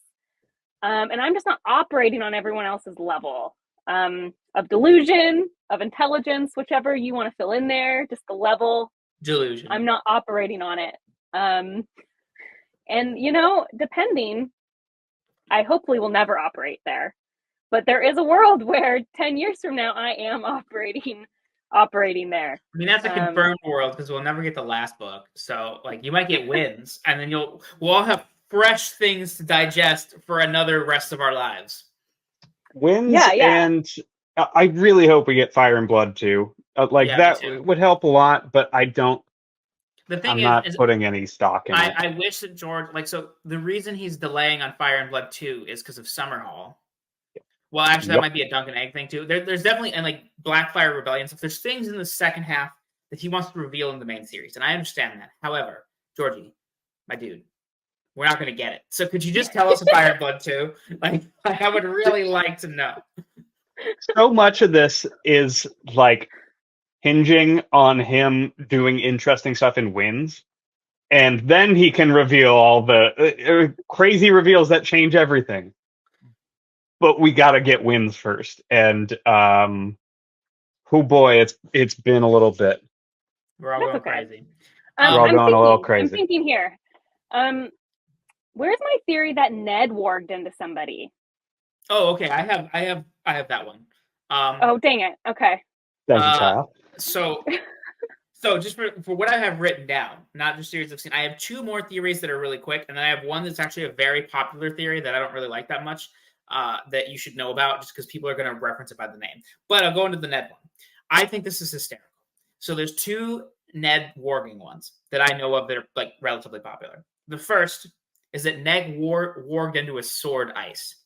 And I'm just not operating on everyone else's level of delusion, of intelligence, whichever you want to fill in there, just the level. Delusion. I'm not operating on it. And, depending, I hopefully will never operate there. But there is a world where 10 years from now, I am operating there. I mean, that's a confirmed world because we'll never get the last book. So, like, you might get wins, and then we'll all have fresh things to digest for another rest of our lives. Wins, and I really hope we get Fire and Blood too. That would help a lot, but I don't. I'm not putting any stock in it. I wish that George, the reason he's delaying on Fire and Blood 2 is because of Summerhall. Well, actually, that might be a Dunk and Egg thing too. There's definitely, and like Blackfyre Rebellion stuff, there's things in the second half that he wants to reveal in the main series, and I understand that. However, Georgie, my dude, we're not going to get it. So could you just tell us Fire and Blood 2? Like, I would really like to know. So much of this is like hinging on him doing interesting stuff in wins, and then he can reveal all the crazy reveals that change everything. But we got to get wins first, and oh boy, it's been a little bit. We're all going crazy. We're all going a little crazy. I'm thinking here. Where's my theory that Ned warged into somebody? Oh, okay. I have that one. Oh, dang it. Okay. So just for what I have written down, not just theories I've seen, I have two more theories that are really quick, and then I have one that's actually a very popular theory that I don't really like that much, that you should know about just because people are going to reference it by the name. But I'll go into the Ned one. I think this is hysterical. So there's two Ned warging ones that I know of that are like relatively popular. The first is that Ned warged into a sword ice,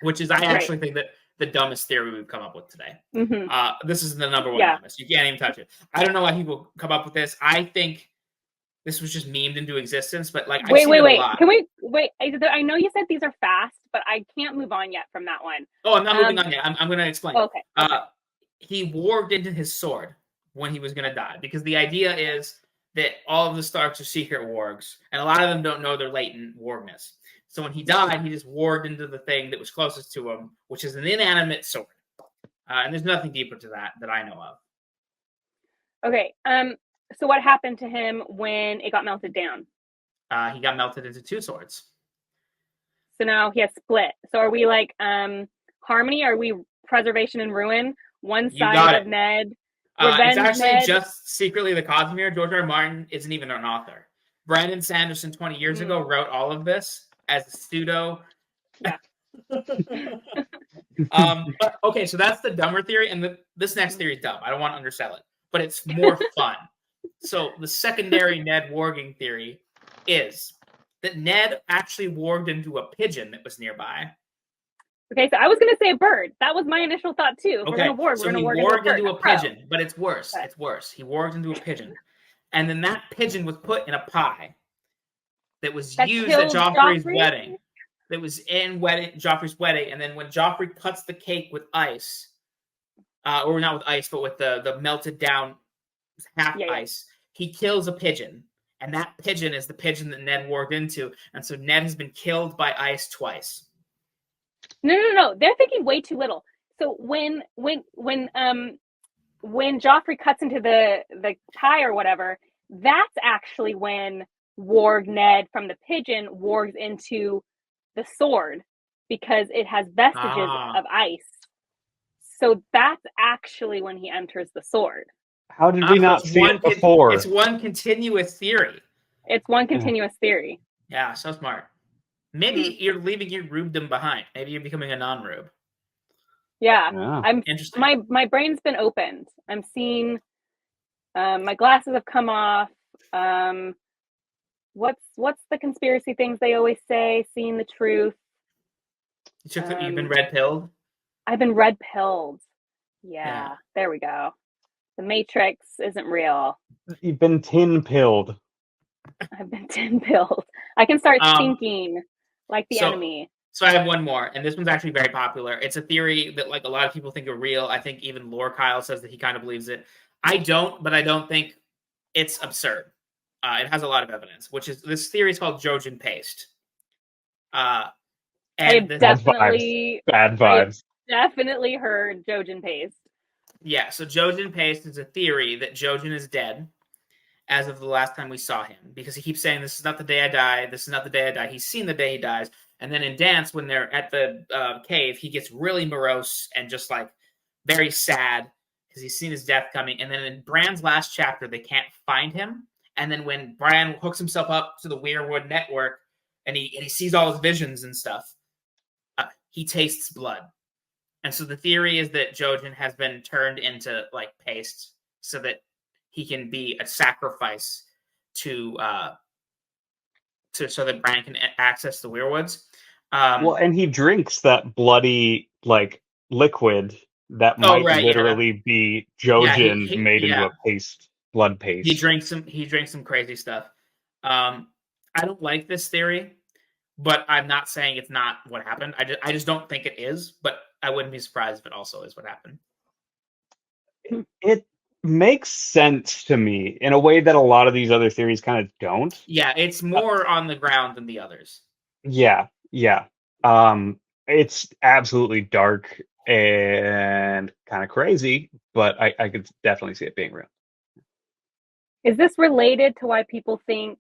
which is, I actually think that the dumbest theory we've come up with today. Mm-hmm. This is the number one dumbest. You can't even touch it. I don't know why people come up with this. I think this was just memed into existence, but like, wait. Can we wait? I know you said these are fast, but I can't move on yet from that one. Oh, I'm not moving on yet. I'm going to explain. Okay. He warged into his sword when he was going to die, because the idea is that all of the Starks are secret wargs, and a lot of them don't know their latent wargness. So when he died, he just warged into the thing that was closest to him, which is an inanimate sword. And there's nothing deeper to that I know of. Okay. So what happened to him when it got melted down? He got melted into two swords. So now he has split. So are we like Harmony? Are we Preservation and Ruin? One side of Ned. It's actually just secretly the Cosmere. George R. R. Martin isn't even an author. Brandon Sanderson 20 years ago wrote all of this as a pseudo. Yeah. But, okay, so that's the dumber theory, and this next theory is dumb. I don't want to undersell it, but it's more fun. So the secondary Ned warging theory is that Ned actually warged into a pigeon that was nearby. Okay, so I was going to say a bird. That was my initial thought too. Okay, we're going to warg, he warged into a pigeon, but it's worse. Okay. It's worse. He warged into a pigeon, and then that pigeon was put in a pie that was used at Joffrey's wedding. That was in Joffrey's wedding, and then when Joffrey cuts the cake with ice, or not with ice, but with the melted down ice, he kills a pigeon, and that pigeon is the pigeon that Ned warged into, and so Ned has been killed by ice twice. No. They're thinking way too little. So when Joffrey cuts into the pie or whatever, that's actually when Ned from the pigeon wargs into the sword, because it has vestiges of ice. So that's actually when he enters the sword. How did we not see it before? It's one continuous theory. It's one continuous theory. Yeah, so smart. Maybe you're leaving your rubedom behind. Maybe you're becoming a non-rube. Yeah. I'm interesting. My brain's been opened. I'm seeing my glasses have come off. What's the conspiracy things they always say? Seeing the truth. You've been red-pilled? I've been red-pilled. Yeah, there we go. The Matrix isn't real. You've been tin-pilled. I've been tin-pilled. I can start thinking like the enemy. So I have one more, and this one's actually very popular. It's a theory that like a lot of people think are real. I think even Lore Kyle says that he kind of believes it. I don't, but I don't think it's absurd. It has a lot of evidence, which is this theory is called Jojen paste. And bad vibes. Definitely heard Jojen paste. Yeah, so Jojen paste is a theory that Jojen is dead as of the last time we saw him, because he keeps saying, this is not the day I die, this is not the day I die. He's seen the day he dies. And then in Dance, when they're at the cave, he gets really morose and just like very sad because he's seen his death coming. And then in Bran's last chapter, they can't find him. And then when Bran hooks himself up to the Weirwood network and he sees all his visions and stuff, he tastes blood. And so the theory is that Jojen has been turned into like paste so that he can be a sacrifice so that Bran can access the Weirwoods. And he drinks that bloody like liquid that might literally be Jojen made into a paste, blood paste. He drinks some crazy stuff. I don't like this theory, but I'm not saying it's not what happened. I just don't think it is, but I wouldn't be surprised if it also is what happened. It makes sense to me in a way that a lot of these other theories kind of don't. Yeah, it's more on the ground than the others. Yeah. It's absolutely dark and kind of crazy, but I could definitely see it being real. Is this related to why people think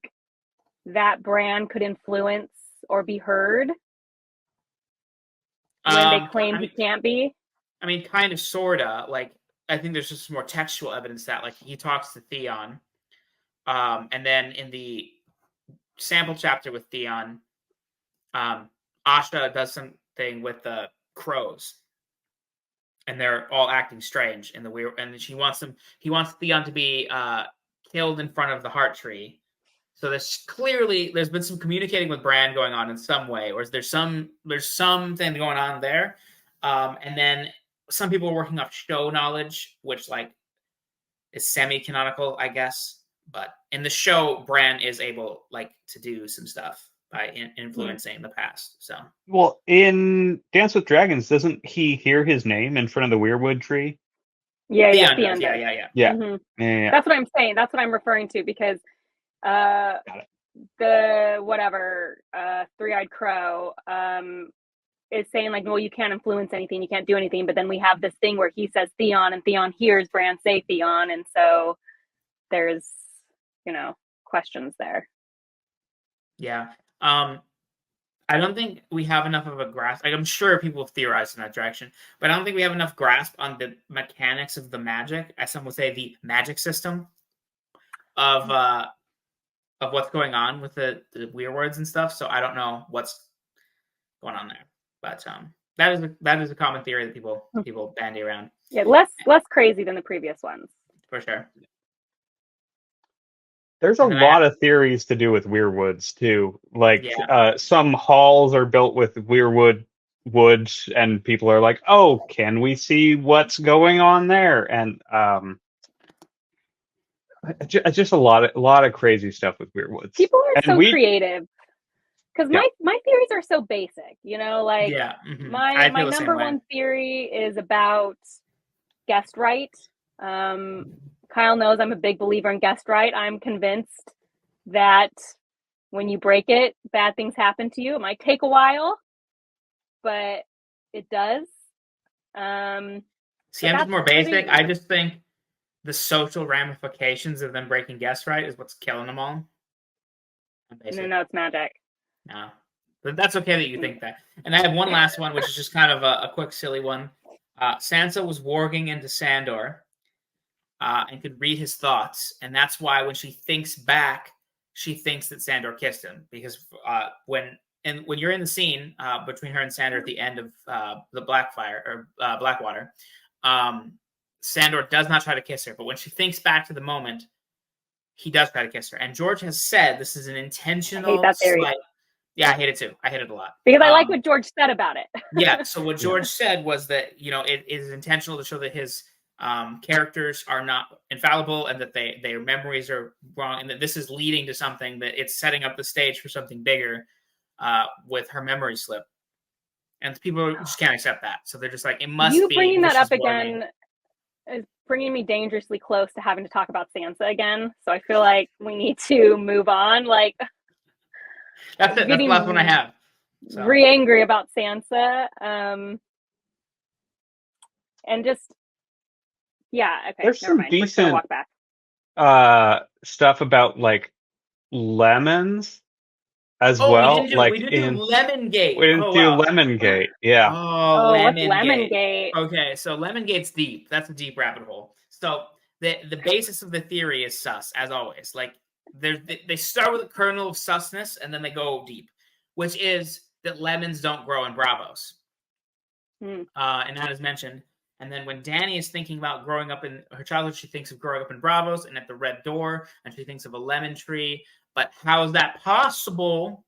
that Bran could influence or be heard when they claim he can't be? I mean, kind of, sorta. Like, I think there's just more textual evidence that, like, he talks to Theon, and then in the sample chapter with Theon, Asha does something with the crows, and they're all acting strange in the weird. And he wants Theon to be killed in front of the heart tree. So there's been some communicating with Bran going on in some way, or there's something going on there, and then some people are working off show knowledge, which like is semi-canonical, I guess. But in the show, Bran is able like to do some stuff by influencing the past. So, well, in Dance with Dragons, doesn't he hear his name in front of the Weirwood tree? Yeah. Mm-hmm. Yeah. That's what I'm saying. That's what I'm referring to, because the three-eyed crow is saying like, well, you can't influence anything, you can't do anything, but then we have this thing where he says Theon, and Theon hears Bran say Theon, and so there's questions there. Yeah. I don't think we have enough of a grasp. I'm sure people have theorized in that direction, but I don't think we have enough grasp on the mechanics of the magic, as some would say, the magic system of what's going on with the Weirwoods and stuff. So I don't know what's going on there, but That is a common theory that people bandy around. Yeah, less crazy than the previous ones. For sure. There's a lot of theories to do with weirwoods too. Like some halls are built with weirwood wood, and people are like, "Oh, can we see what's going on there?" And just a lot of crazy stuff with weirwoods. People are so creative. Because my theories are so basic, like my number one theory is about guest right. Kyle knows I'm a big believer in guest right. I'm convinced that when you break it, bad things happen to you. It might take a while, but it does. See, I'm just more basic. I just think the social ramifications of them breaking guest right is what's killing them all. No, it's magic. No, but that's okay that you think that. And I have one last one, which is just kind of a quick, silly one. Sansa was warging into Sandor and could read his thoughts. And that's why when she thinks back, she thinks that Sandor kissed him. Because when you're in the scene between her and Sandor at the end of the Blackfyre or Blackwater, Sandor does not try to kiss her. But when she thinks back to the moment, he does try to kiss her. And George has said this is an intentional... I hate that theory. Yeah, I hate it too. I hate it a lot. Because I like what George said about it. Yeah, so what George said was that, it is intentional to show that his characters are not infallible and that their memories are wrong and that this is leading to something, that it's setting up the stage for something bigger with her memory slip. And people just can't accept that. So they're just like, it must be... You bringing that up again is bringing me dangerously close to having to talk about Sansa again. So I feel like we need to move on. Like... That's it. That's the last one I have. So. Angry about Sansa. And just, okay. There's some decent walk back. Stuff about like lemons as well. We didn't do Lemongate. We didn't do Lemongate. Yeah. Lemongate. Okay, so Lemongate's deep. That's a deep rabbit hole. So the basis of the theory is sus, as always. Like, they start with a kernel of susness and then they go deep, which is that lemons don't grow in Bravos. And that is mentioned. And then when Dany is thinking about growing up in her childhood, she thinks of growing up in Bravos and at the Red Door, and she thinks of a lemon tree. But how is that possible?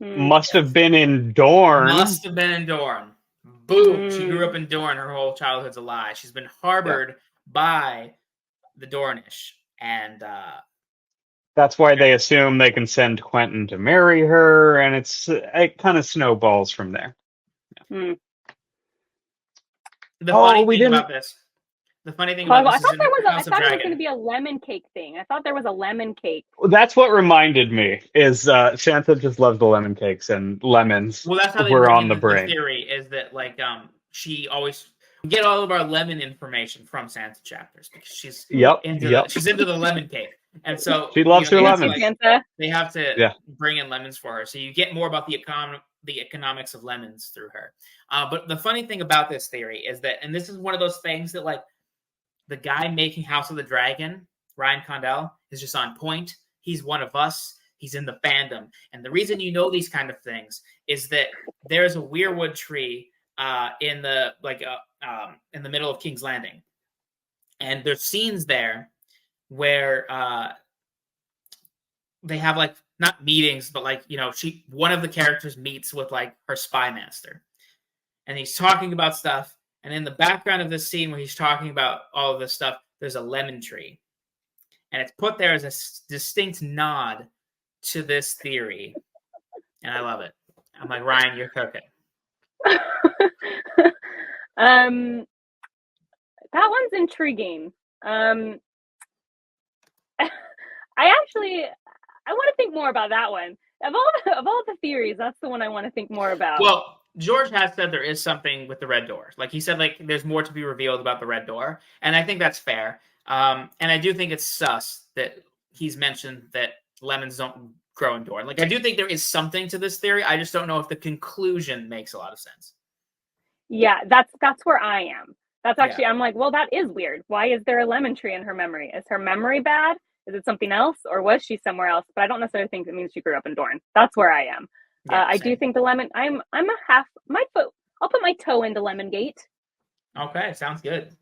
Must have been in Dorne. Must have been in Dorne. Boom. She grew up in Dorne. Her whole childhood's a lie. She's been harbored by the Dornish. And that's why they assume they can send Quenten to marry her, and it kind of snowballs from there. Yeah. The funny thing about this I thought there was going to be a lemon cake thing. I thought there was a lemon cake. Well, that's what reminded me. Is Sansa just loves the lemon cakes and lemons? Well, that's how they were on the brain. The theory is that she always. We get all of our lemon information from Sansa chapters because she's she's into the lemon cake, and so she loves her lemons. They have to bring in lemons for her, so you get more about the economics of lemons through her. But the funny thing about this theory is that, and this is one of those things that like the guy making House of the Dragon, Ryan Condell, is just on point. He's one of us. He's in the fandom, and the reason you know these kind of things is that there's a weirwood tree in the middle of King's Landing, and there's scenes there where they have like not meetings, but like one of the characters meets with like her spy master, and he's talking about stuff. And in the background of this scene where he's talking about all of this stuff, there's a lemon tree, and it's put there as a distinct nod to this theory, and I love it. I'm like, Ryan, you're cooking. That one's intriguing. I want to think more about that one. Of all the theories, that's the one I want to think more about. Well, George has said there is something with the Red Door. Like he said, like there's more to be revealed about the Red Door, and I think that's fair. And I do think it's sus that he's mentioned that lemons don't grow in Dorne. Like I do think there is something to this theory. I just don't know if the conclusion makes a lot of sense. Yeah, that's where I am. That's actually I'm like, well, that is weird. Why is there a lemon tree in her memory? Is her memory bad? Is it something else, or was she somewhere else? But I don't necessarily think it means she grew up in Dorne. That's where I am. I do think the lemon. I'm a half. I'll put my toe into Lemongate. Okay, sounds good.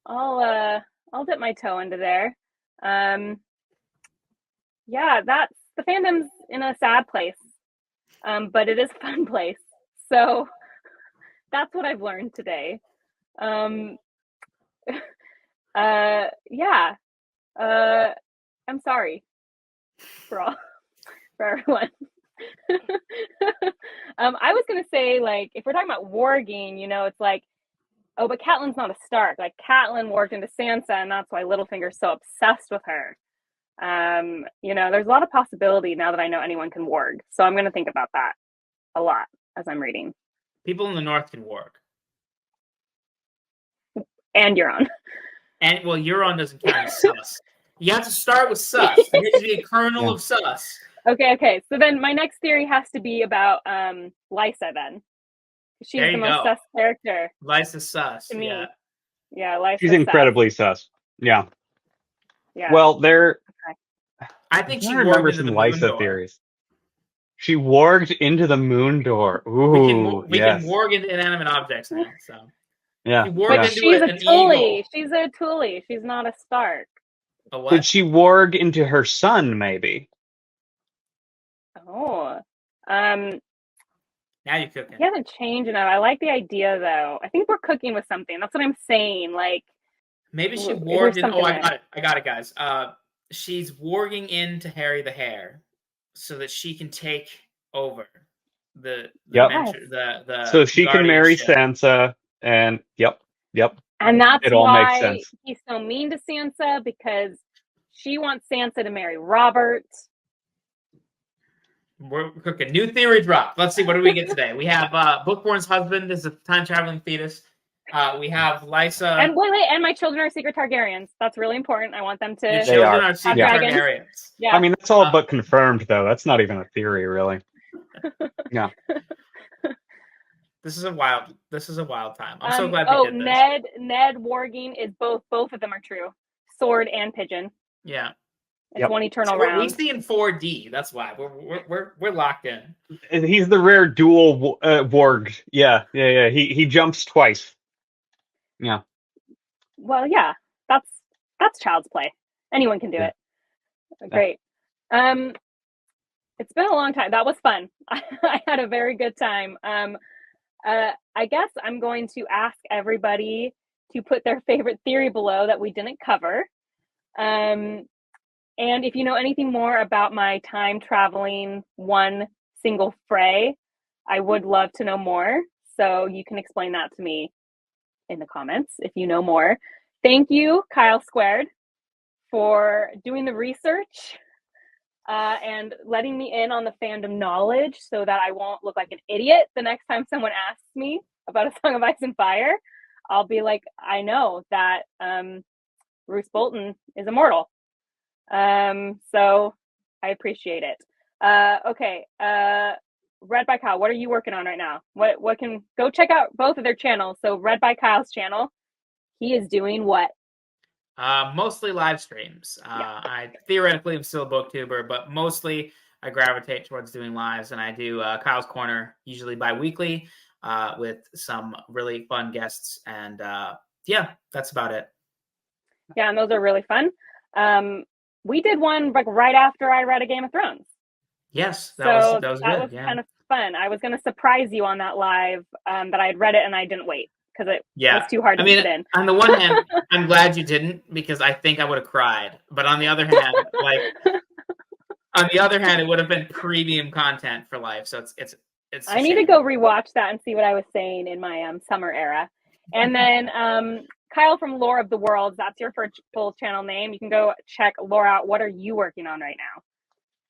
I'll dip my toe into there. Yeah, that's the fandom's in a sad place, but it is a fun place. So that's what I've learned today. Yeah. I'm sorry for everyone. I was gonna say, like, if we're talking about warging, you know, it's like, oh, but Catelyn's not a Stark. Like, Catelyn warged into Sansa, and that's why Littlefinger's so obsessed with her. You know, there's a lot of possibility now that I know anyone can warg. So I'm gonna think about that a lot as I'm reading. People in the North can warg. And Euron. And, well, Euron doesn't count as sus. You have to start with sus. There needs to be a kernel of sus. Okay. So then my next theory has to be about Lysa then. She's the most sus character. Lysa's sus, to me. Yeah, Lysa's She's incredibly sus. Yeah. Well, I think she remember warged some into the Lysa moon theories. She warged into the moon door. Ooh, we can warg into inanimate objects now, so. Yeah. But she's a Tully. She's a Tully. She's not a Stark. A what? Did she warg into her son, maybe? Oh. Now you're cooking. He hasn't changed enough. I like the idea, though. I think we're cooking with something. That's what I'm saying. Like, maybe she warged in. Oh, I got it, guys. She's warging into Harry the Hare so that she can take over the so she can marry Sansa, and yep. And that's it all why makes sense. He's so mean to Sansa, because she wants Sansa to marry Robert. We're cooking. New theory drop. Let's see. What do we get today? We have Bookborn's husband is a time-traveling fetus. We have Lysa. And wait, and my children are secret Targaryens. That's really important. I want them to. Your children are secret Targaryens. Yeah. I mean, that's all but confirmed, though. That's not even a theory, really. Yeah. This is a wild time. I'm so glad we did this. Ned warging is both of them are true. Sword and pigeon. Yeah. It's one eternal round. We see in 4D. That's why we're locked in. He's the rare dual warg. Yeah. He jumps twice. Yeah. Well, yeah. That's child's play. Anyone can do it. Great. It's been a long time. That was fun. I had a very good time. I guess I'm going to ask everybody to put their favorite theory below that we didn't cover. And if you know anything more about my time traveling one single fray, I would love to know more. So you can explain that to me in the comments if you know more. Thank you, Kyle Squared, for doing the research and letting me in on the fandom knowledge so that I won't look like an idiot the next time someone asks me about A Song of Ice and Fire. I'll be like, I know that Roose Bolton is immortal. So I appreciate it. Okay. Read by Kyle, what are you working on right now? What can go check out both of their channels. So Read by Kyle's channel, he is doing what? Mostly live streams. I theoretically am still a booktuber, but mostly I gravitate towards doing lives, and I do Kyle's Corner usually bi-weekly with some really fun guests, and that's about it. Yeah, and those are really fun. We did one like right after I read A Game of Thrones. Yes, that was good. Kind of fun. I was going to surprise you on that live, but I had read it and I didn't wait because it was too hard to fit in. On the one hand, I'm glad you didn't, because I think I would have cried. But on the other hand, it would have been premium content for life. So it's. I need to go rewatch that and see what I was saying in my summer era. And then Kyle from Lore of the Worlds, that's your full channel name. You can go check Lore out. What are you working on right now?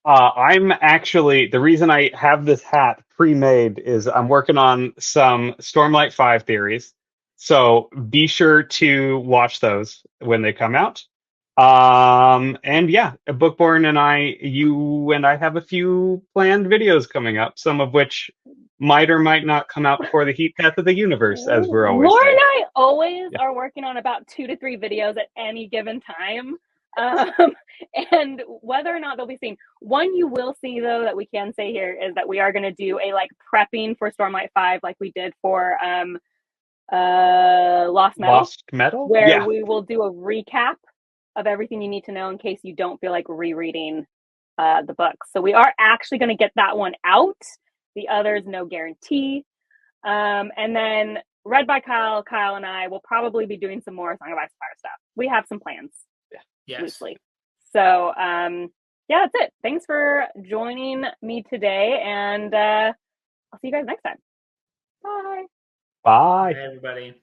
I'm actually, the reason I have this hat pre-made is I'm working on some Stormlight 5 theories. So be sure to watch those when they come out. And yeah, Bookborn and you and I have a few planned videos coming up, some of which might or might not come out before the heat path of the universe, as we're always Laura saying. and I always are working on about 2 to 3 videos at any given time. And whether or not they'll be seen. One you will see, though, that we can say here is that we are going to do a like prepping for Stormlight 5 like we did for Lost Metal, where we will do a recap of everything you need to know in case you don't feel like rereading the book. So we are actually going to get that one out. The others, no guarantee. And then read by Kyle and I will probably be doing some more Song of Ice and Fire stuff. We have some plans. Loosely. So yeah, that's it. Thanks for joining me today, and I'll see you guys next time. Bye. Bye. Bye, everybody.